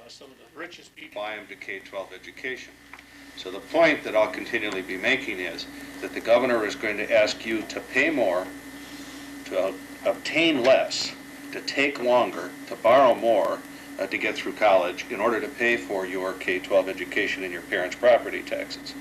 Some of the richest people buy them to K-12 education. So the point that I'll continually be making is that the governor is going to ask you to pay more, to obtain less, to take longer, to borrow more, to get through college in order to pay for your K-12 education and your parents' property taxes.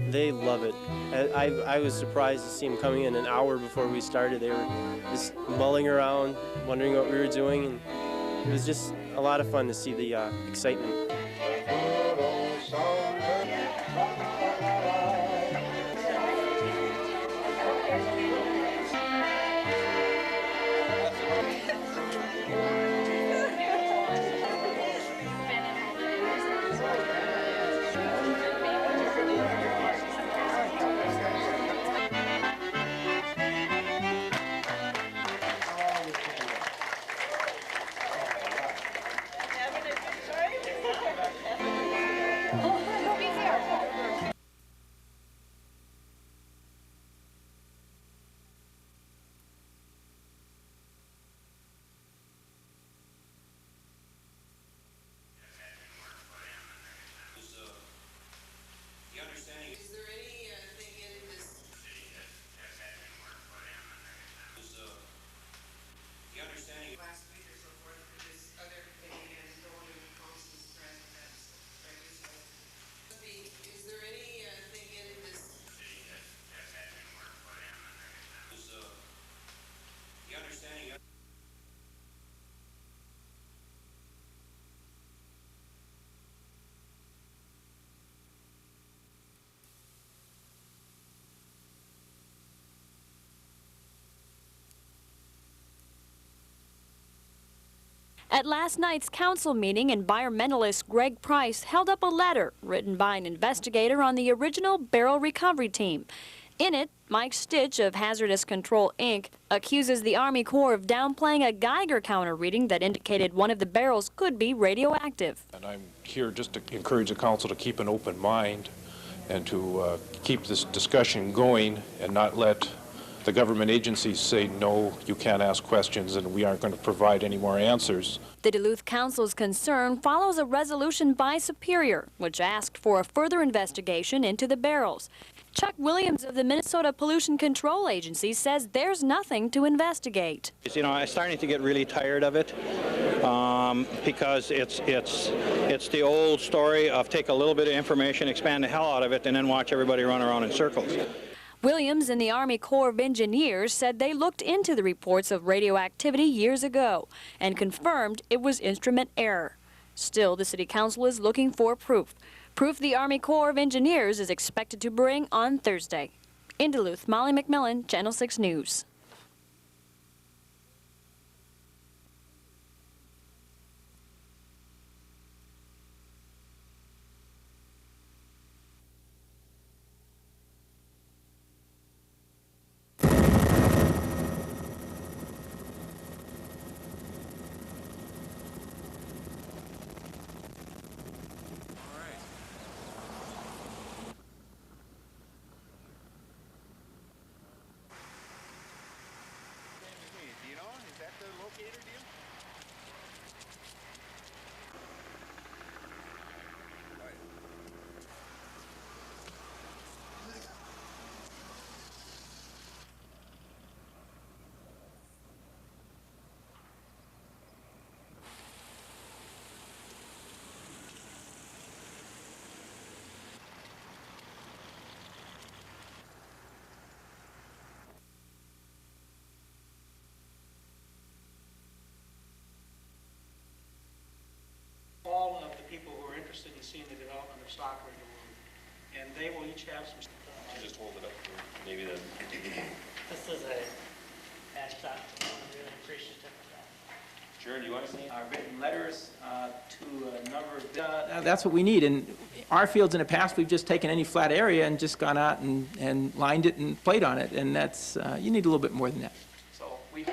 They love it. I was surprised to see them coming in an hour before we started. They were just mulling around, wondering what we were doing, and it was just a lot of fun to see the excitement. At last night's council meeting, environmentalist Greg Price held up a letter written by an investigator on the original barrel recovery team. In it, Mike Stitch of Hazardous Control, Inc. accuses the Army Corps of downplaying a Geiger counter reading that indicated one of the barrels could be radioactive. And I'm here just to encourage the council to keep an open mind and to keep this discussion going and not let the government agencies say, no, you can't ask questions and we aren't going to provide any more answers. The Duluth Council's concern follows a resolution by Superior, which asked for a further investigation into the barrels. Chuck Williams of the Minnesota Pollution Control Agency says there's nothing to investigate. You know, I'm starting to get really tired of it because it's the old story of take a little bit of information, expand the hell out of it, and then watch everybody run around in circles. Williams and the Army Corps of Engineers said they looked into the reports of radioactivity years ago and confirmed it was instrument error. Still, the City Council is looking for proof. Proof the Army Corps of Engineers is expected to bring on Thursday. In Duluth, Molly McMillan, Channel 6 News. All of the people who are interested in seeing the development of Stockway Duluth, and they will each have some. Just hold it up for maybe the. This is a hashtag. I'm really appreciative of that. Sharon, do you want to see? Written letters to a number of. That's what we need. In our fields in the past, we've just taken any flat area and just gone out and lined it and played on it, and that's you need a little bit more than that. So we.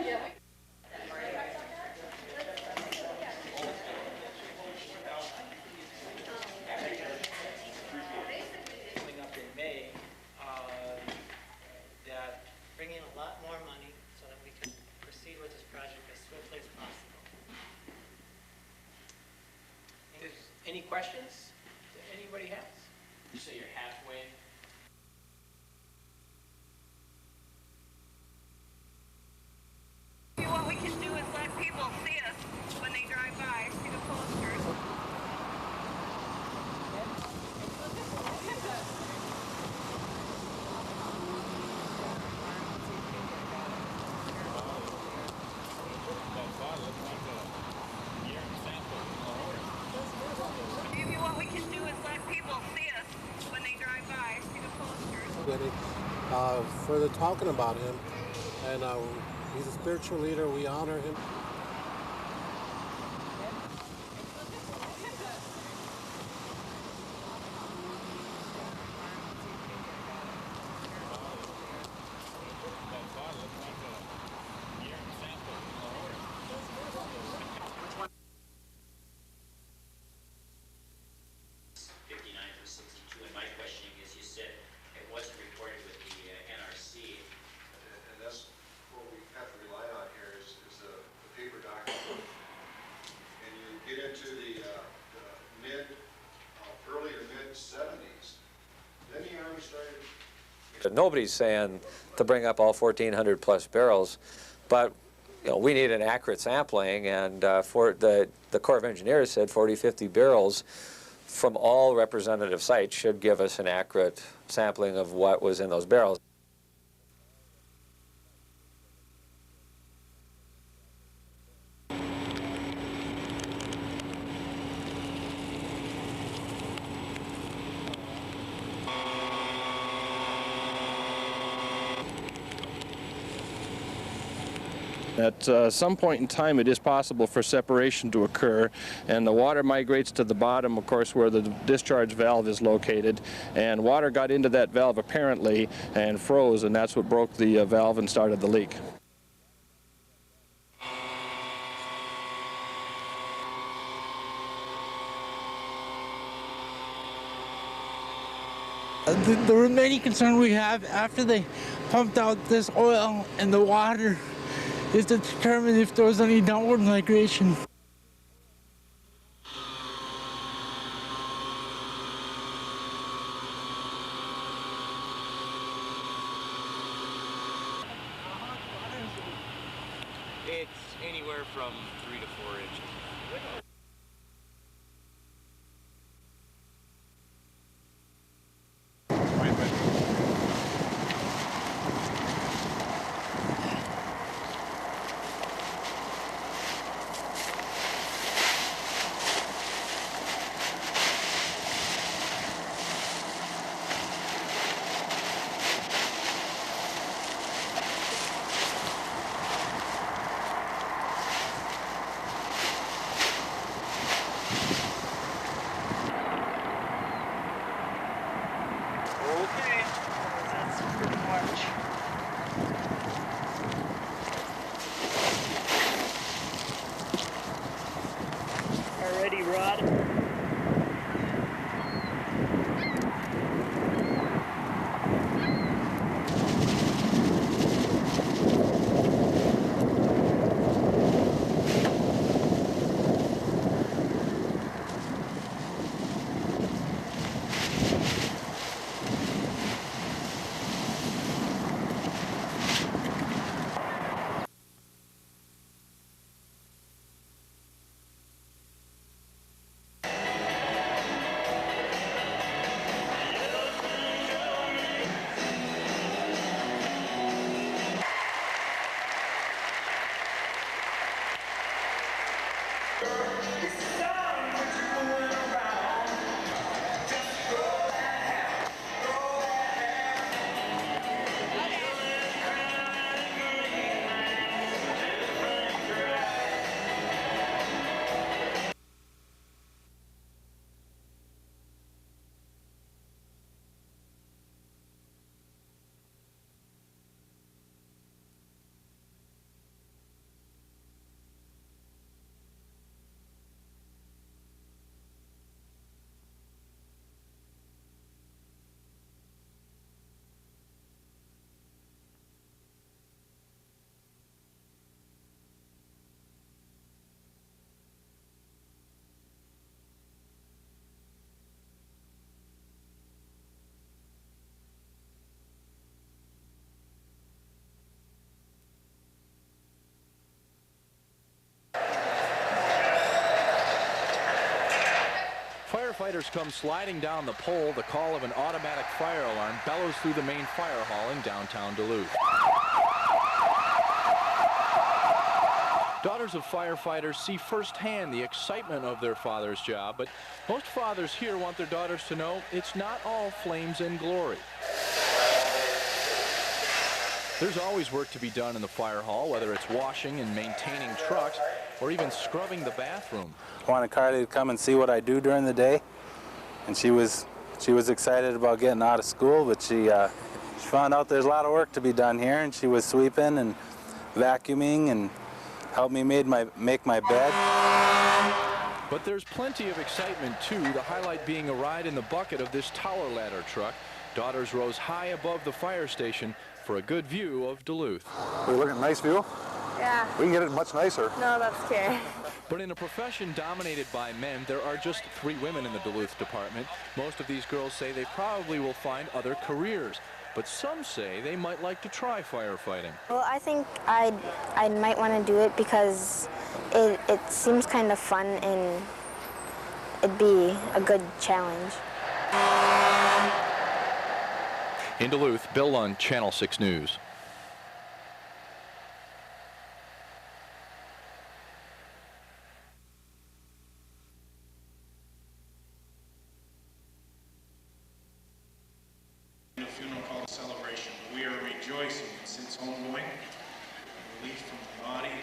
Any questions that anybody has? You say you're halfway. What we can do is let people see us when they drive by, see the posters. Maybe what we can do is let people see us when they drive by, see the posters. Further talking about him, and he's a spiritual leader. We honor him. Nobody's saying to bring up all 1,400 plus barrels, but we need an accurate sampling, and for the Corps of Engineers said 40, 50 barrels from all representative sites should give us an accurate sampling of what was in those barrels. At some point in time, it is possible for separation to occur, and the water migrates to the bottom, of course, where the discharge valve is located, and water got into that valve apparently and froze, and that's what broke the valve and started the leak. The remaining concern we have after they pumped out this oil and the water is to determine if there was any downward migration. It's anywhere from 3 to 4 inches. Already, Rod. Firefighters come sliding down the pole. The call of an automatic fire alarm bellows through the main fire hall in downtown Duluth. Daughters of firefighters see firsthand the excitement of their father's job, but most fathers here want their daughters to know it's not all flames and glory. There's always work to be done in the fire hall, whether it's washing and maintaining trucks or even scrubbing the bathroom. I wanted Carly to come and see what I do during the day, and she was excited about getting out of school, but she found out there's a lot of work to be done here, and she was sweeping and vacuuming and helped me make my bed. But there's plenty of excitement too, the highlight being a ride in the bucket of this tower ladder truck. Daughters rose high above the fire station for a good view of Duluth. We're looking at a nice view? Yeah. We can get it much nicer. No, that's okay. But in a profession dominated by men, there are just 3 women in the Duluth department. Most of these girls say they probably will find other careers, but some say they might like to try firefighting. Well, I think I might want to do it because it seems kind of fun and it'd be a good challenge. In Duluth, Bill Lund, Channel 6 News. A funeral called celebration. We are rejoicing since homegoing, relief from the body,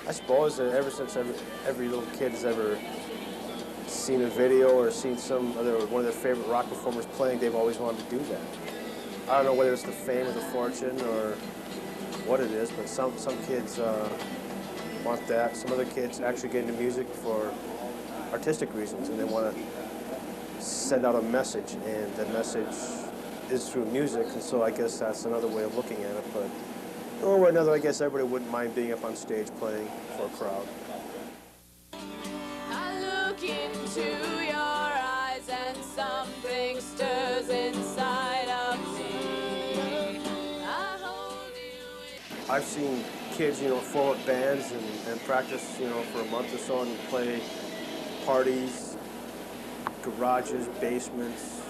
I suppose that ever since every little kid has ever seen a video or seen one of their favorite rock performers playing, they've always wanted to do that. I don't know whether it's the fame or the fortune or what it is, but some kids want that. Some other kids actually get into music for artistic reasons, and they want to send out a message, and the message is through music, and so I guess that's another way of looking at it. But one way or another, I guess everybody wouldn't mind being up on stage playing for a crowd. I look into your eyes and something stirs inside of me. I hold you. I've seen kids, form up bands and practice, for a month or so and play parties, garages, basements,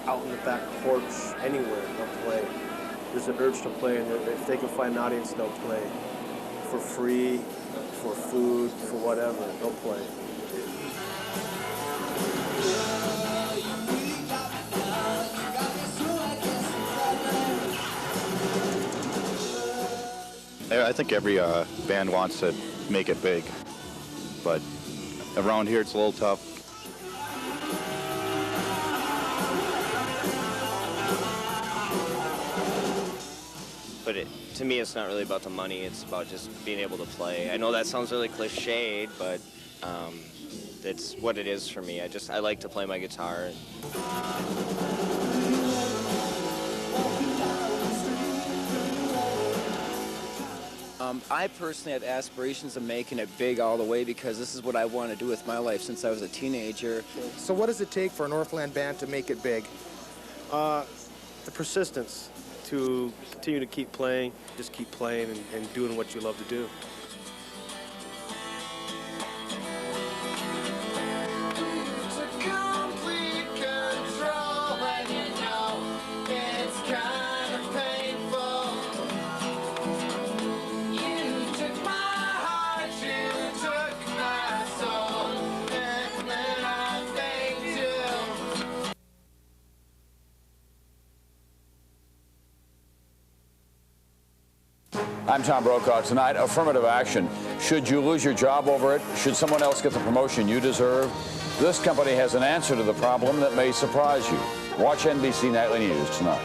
out in the back porch, anywhere they'll play. There's an urge to play, and if they can find an audience, they'll play. For free, for food, for whatever, they'll play. I think every band wants to make it big, but around here it's a little tough. But to me, it's not really about the money. It's about just being able to play. I know that sounds really cliched, but it's what it is for me. I like to play my guitar. I personally have aspirations of making it big all the way because this is what I want to do with my life since I was a teenager. So what does it take for a Northland band to make it big? The persistence to continue to keep playing, just keep playing and doing what you love to do. I'm Tom Brokaw. Tonight, affirmative action. Should you lose your job over it? Should someone else get the promotion you deserve? This company has an answer to the problem that may surprise you. Watch NBC Nightly News tonight.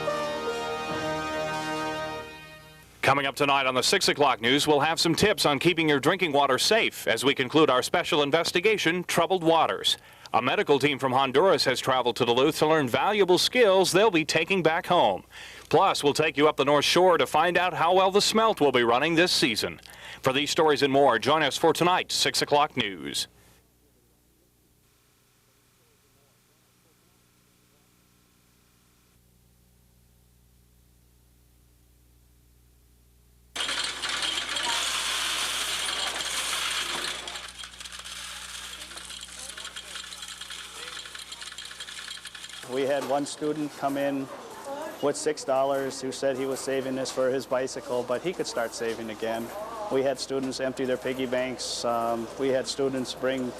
Coming up tonight on the 6 o'clock news, we'll have some tips on keeping your drinking water safe as we conclude our special investigation, Troubled Waters. A medical team from Honduras has traveled to Duluth to learn valuable skills they'll be taking back home. Plus, we'll take you up the North Shore to find out how well the smelt will be running this season. For these stories and more, join us for tonight's 6 o'clock news. We had one student come in with $6 who said he was saving this for his bicycle, but he could start saving again. We had students empty their piggy banks. We had students bring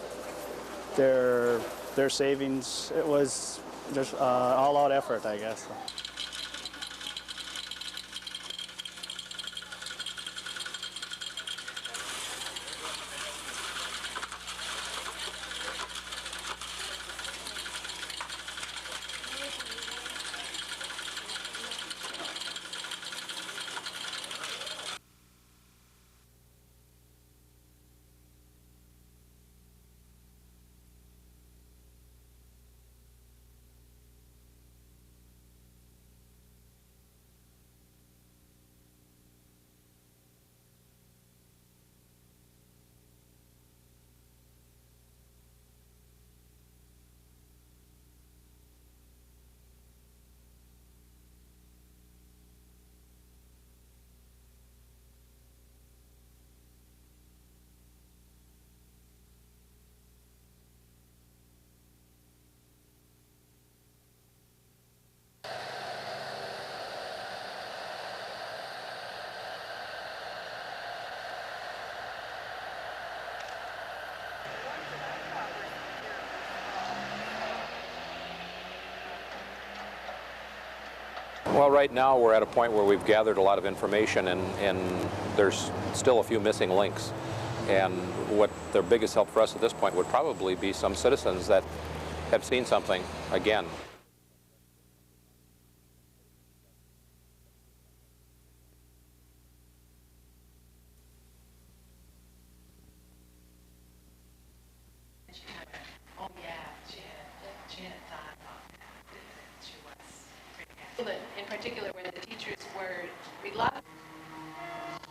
their savings. It was just all-out effort, I guess. Well, right now we're at a point where we've gathered a lot of information and there's still a few missing links. And what the biggest help for us at this point would probably be some citizens that have seen something again. In particular, where the teachers were reluctant.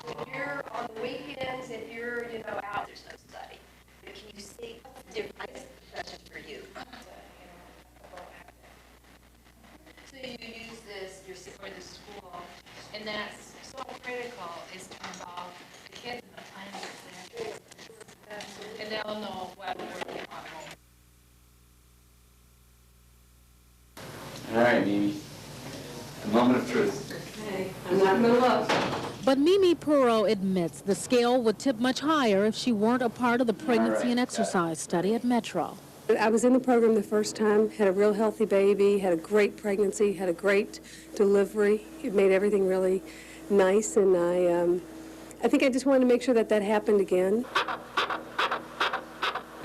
When you're on the weekends, if you're, out, there's no study. But can you see different question for you? So you use this for the school, and that's so critical is to involve the kids in the planning of their and they'll know what we're working on. All right, Mimi. The moment of truth. Okay, I'm not going to look. But Mimi Perot admits the scale would tip much higher if she weren't a part of the pregnancy and exercise study at Metro. I was in the program the first time, had a real healthy baby, had a great pregnancy, had a great delivery. It made everything really nice, and I think I just wanted to make sure that that happened again.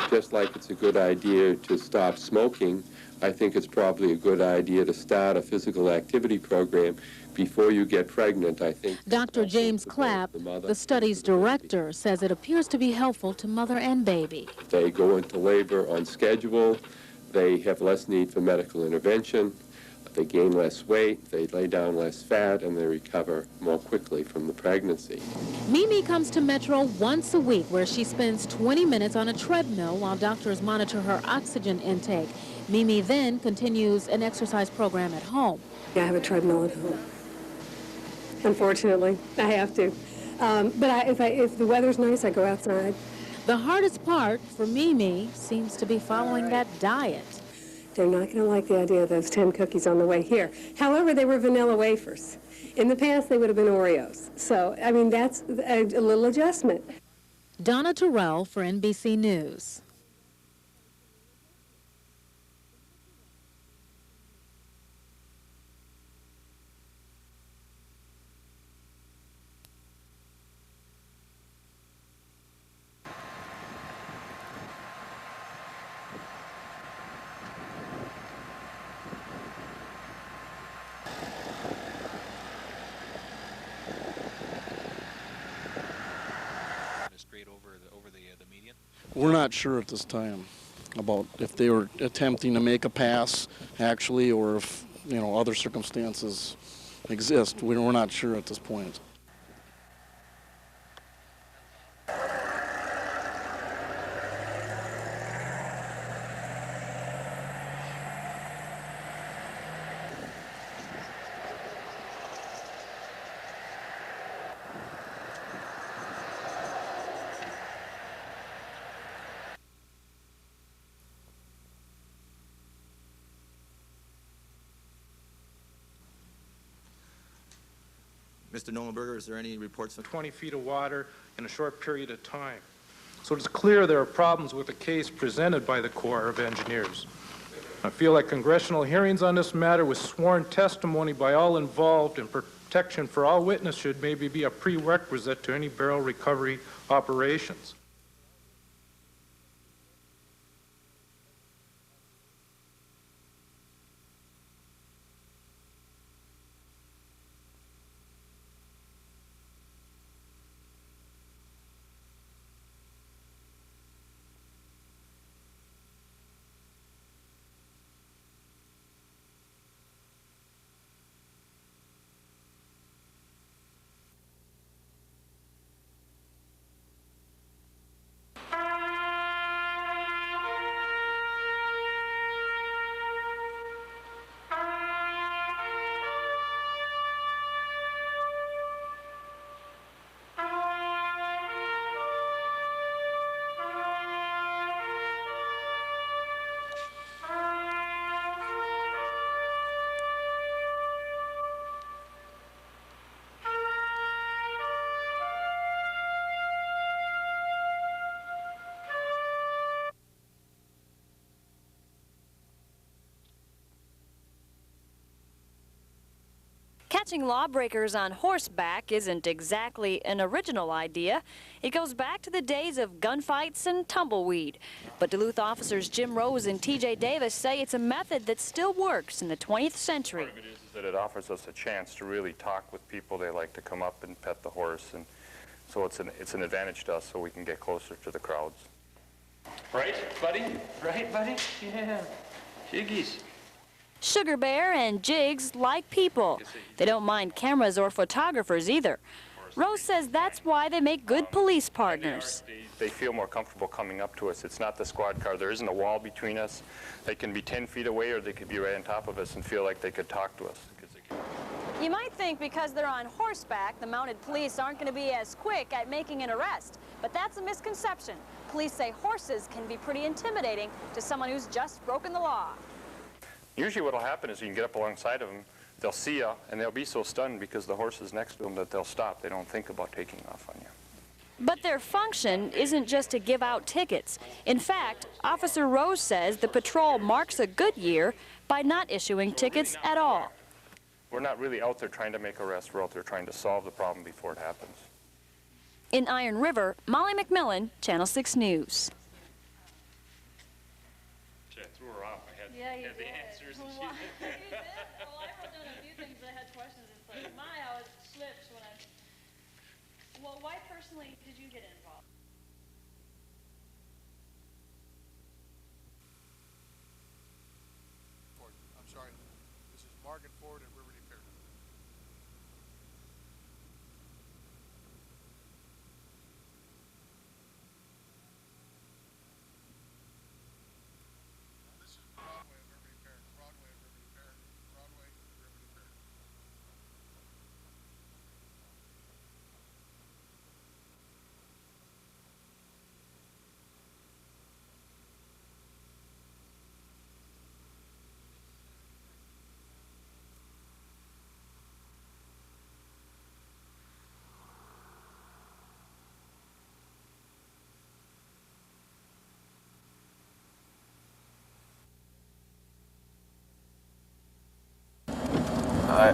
Just like it's a good idea to stop smoking, I think it's probably a good idea to start a physical activity program before you get pregnant. I think Dr. James Clapp, the study's director, says it appears to be helpful to mother and baby. they go into labor on schedule, they have less need for medical intervention, they gain less weight, they lay down less fat, and they recover more quickly from the pregnancy. Mimi comes to Metro once a week, where she spends 20 minutes on a treadmill while doctors monitor her oxygen intake. Mimi then continues an exercise program at home. I have a treadmill at home. Unfortunately, I have to. But if the weather's nice, I go outside. The hardest part for Mimi seems to be following that diet. They're not going to like the idea of those 10 cookies on the way here. However, they were vanilla wafers. In the past, they would have been Oreos. So, I mean, that's a little adjustment. Donna Terrell for NBC News. We're not sure at this time about if they were attempting to make a pass, actually, or if, other circumstances exist. We're not sure at this point. Mr. Nolenberger, is there any reports of 20 feet of water in a short period of time? So it's clear there are problems with the case presented by the Corps of Engineers. I feel like congressional hearings on this matter with sworn testimony by all involved and protection for all witnesses should maybe be a prerequisite to any barrel recovery operations. Catching lawbreakers on horseback isn't exactly an original idea. It goes back to the days of gunfights and tumbleweed. But Duluth officers Jim Rose and T.J. Davis say it's a method that still works in the 20th century. Part of it is that it offers us a chance to really talk with people. They like to come up and pet the horse, and so it's an advantage to us so we can get closer to the crowds. Right, buddy? Right, buddy? Yeah. Jiggies. Sugar Bear and Jigs like people. They don't mind cameras or photographers either. Rose says that's why they make good police partners. They feel more comfortable coming up to us. It's not the squad car. There isn't a wall between us. They can be 10 feet away or they could be right on top of us and feel like they could talk to us. You might think because they're on horseback, the mounted police aren't going to be as quick at making an arrest. But that's a misconception. Police say horses can be pretty intimidating to someone who's just broken the law. Usually what will happen is you can get up alongside of them, they'll see you, and they'll be so stunned because the horse is next to them that they'll stop. They don't think about taking off on you. But their function isn't just to give out tickets. In fact, Officer Rose says the patrol marks a good year by not issuing tickets at all. We're not really out there trying to make arrests. We're out there trying to solve the problem before it happens. In Iron River, Molly McMillan, Channel 6 News. I threw her off. I had the answers. And Well, I wrote down a few things that I had questions. It's like, how it slips when I... Well, why personally did you get involved? I'm sorry. This is Margaret Ford at River Repair. This is Broadway of River Repair. Broadway of River Repair. Broadway of River Repair.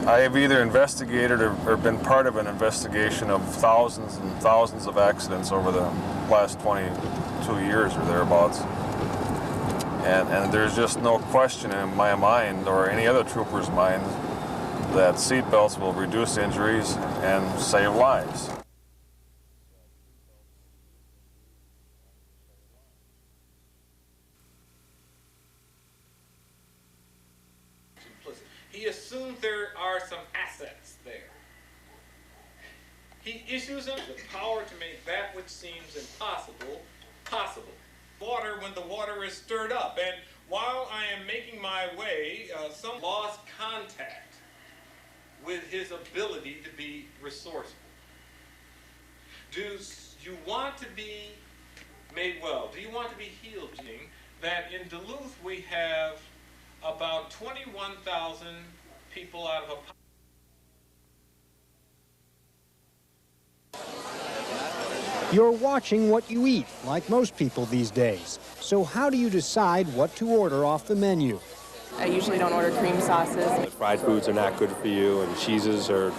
I have either investigated or been part of an investigation of thousands and thousands of accidents over the last 22 years or thereabouts. And there's just no question in my mind or any other trooper's mind that seatbelts will reduce injuries and save lives. He assumes there are some assets there. He issues them the power to make that which seems impossible, possible. Water when the water is stirred up. And while I am making my way, some lost contact with his ability to be resourceful. Do you want to be made well? Do you want to be healed? That in Duluth we have about 21,000 people out of a... You're watching what you eat, like most people these days. So how do you decide what to order off the menu? I usually don't order cream sauces. Fried foods are not good for you, and cheeses are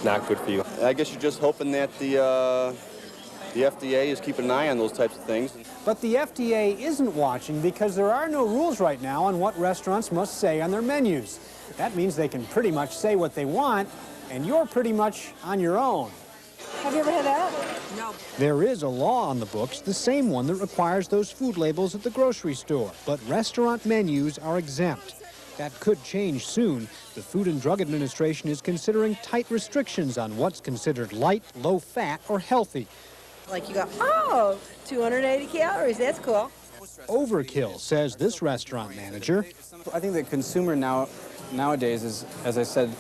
not good for you. I guess you're just hoping that the FDA is keeping an eye on those types of things. But the FDA isn't watching because there are no rules right now on what restaurants must say on their menus. That means they can pretty much say what they want, and you're pretty much on your own. Have you ever had that? No. There is a law on the books, the same one that requires those food labels at the grocery store, but restaurant menus are exempt. That could change soon. The Food and Drug Administration is considering tight restrictions on what's considered light, low-fat, or healthy. Like you go, oh, 280 calories, that's cool. Overkill, says this restaurant manager. I think the consumer nowadays is, as I said,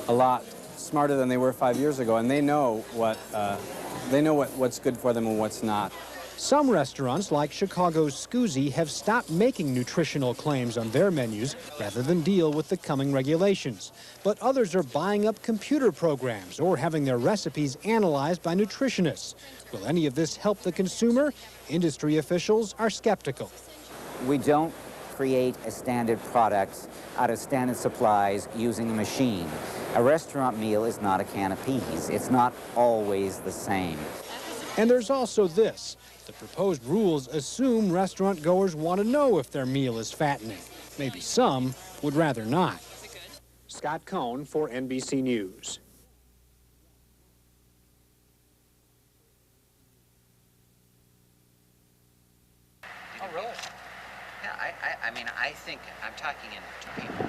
a lot smarter than they were 5 years ago, and they know what's good for them and what's not. Some restaurants, like Chicago's Scoozy, have stopped making nutritional claims on their menus rather than deal with the coming regulations. But others are buying up computer programs or having their recipes analyzed by nutritionists. Will any of this help the consumer? Industry officials are skeptical. We don't create a standard product out of standard supplies using a machine. A restaurant meal is not a can of peas. It's not always the same. And there's also this. The proposed rules assume restaurant goers want to know if their meal is fattening. Maybe some would rather not. Scott Cohn for NBC News. Oh, really? Yeah, I mean, I think I'm talking in people.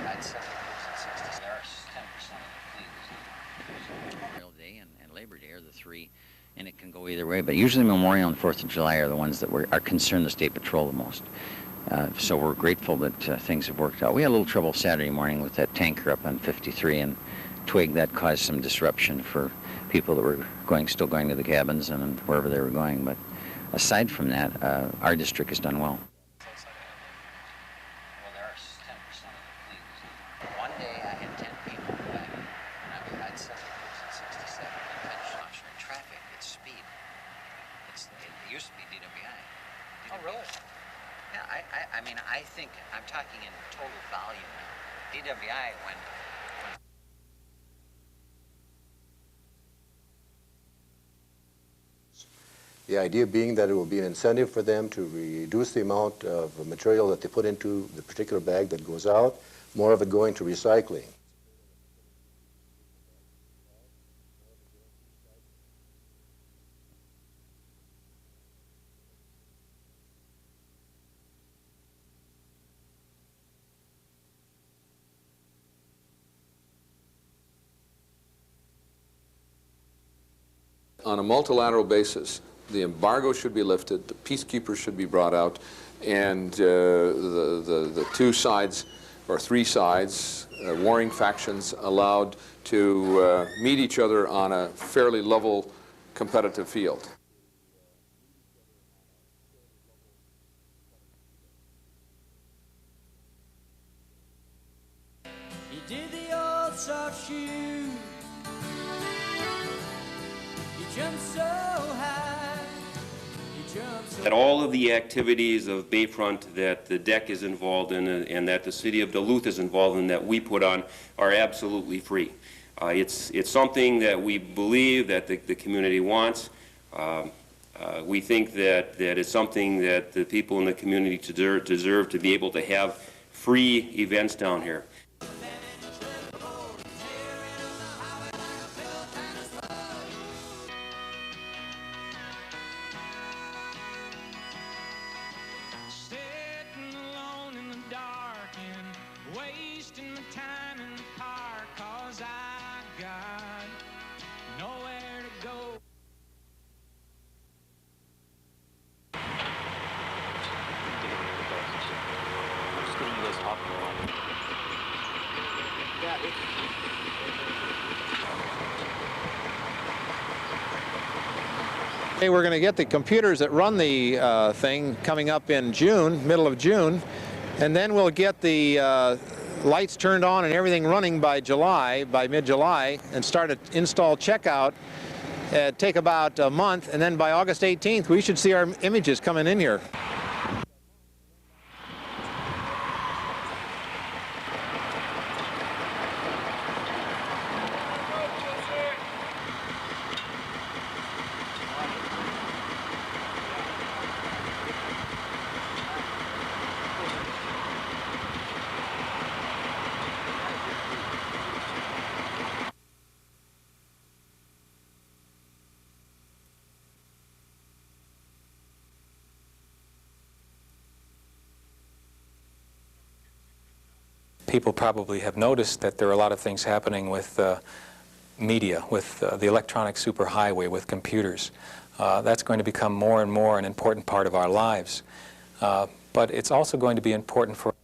I'd say 60. There are 10% of the fleet. Memorial Day and Labor Day are the three, and it can go either way. But usually Memorial and 4th of July are the ones that are concerned the State Patrol the most. So we're grateful that things have worked out. We had a little trouble Saturday morning with that tanker up on 53 and Twig. That caused some disruption for people that were still going to the cabins and wherever they were going. But aside from that, our district has done well. Well, there are 10% of the fleet. One day I had 10 people back, and I'd say 67 intentional officer in traffic. It's speed. It used to be DWI. Oh, really? Yeah, I mean, I think I'm talking in total volume now. DWI, when the idea being that it will be an incentive for them to reduce the amount of material that they put into the particular bag that goes out, more of it going to recycling. On a multilateral basis, the embargo should be lifted, the peacekeepers should be brought out, and the two sides, or three sides, warring factions, allowed to meet each other on a fairly level, competitive field. He did the old soft shoe. He jumped so high. He jumped so That all of the activities of Bayfront that the DEC is involved in and that the city of Duluth is involved in that we put on are absolutely free. It's something that we believe that the community wants. We think that it's something that the people in the community deserve to be able to have free events down here. Wasting my time in the park 'cause I got nowhere to go. Hey, we're going to get the computers that run the thing coming up in June, middle of June, and then we'll get the lights turned on and everything running by July, by mid-July, and start to install checkout. Take about a month, and then by August 18th, we should see our images coming in here. People probably have noticed that there are a lot of things happening with media, with the electronic superhighway, with computers. That's going to become more and more an important part of our lives. But it's also going to be important for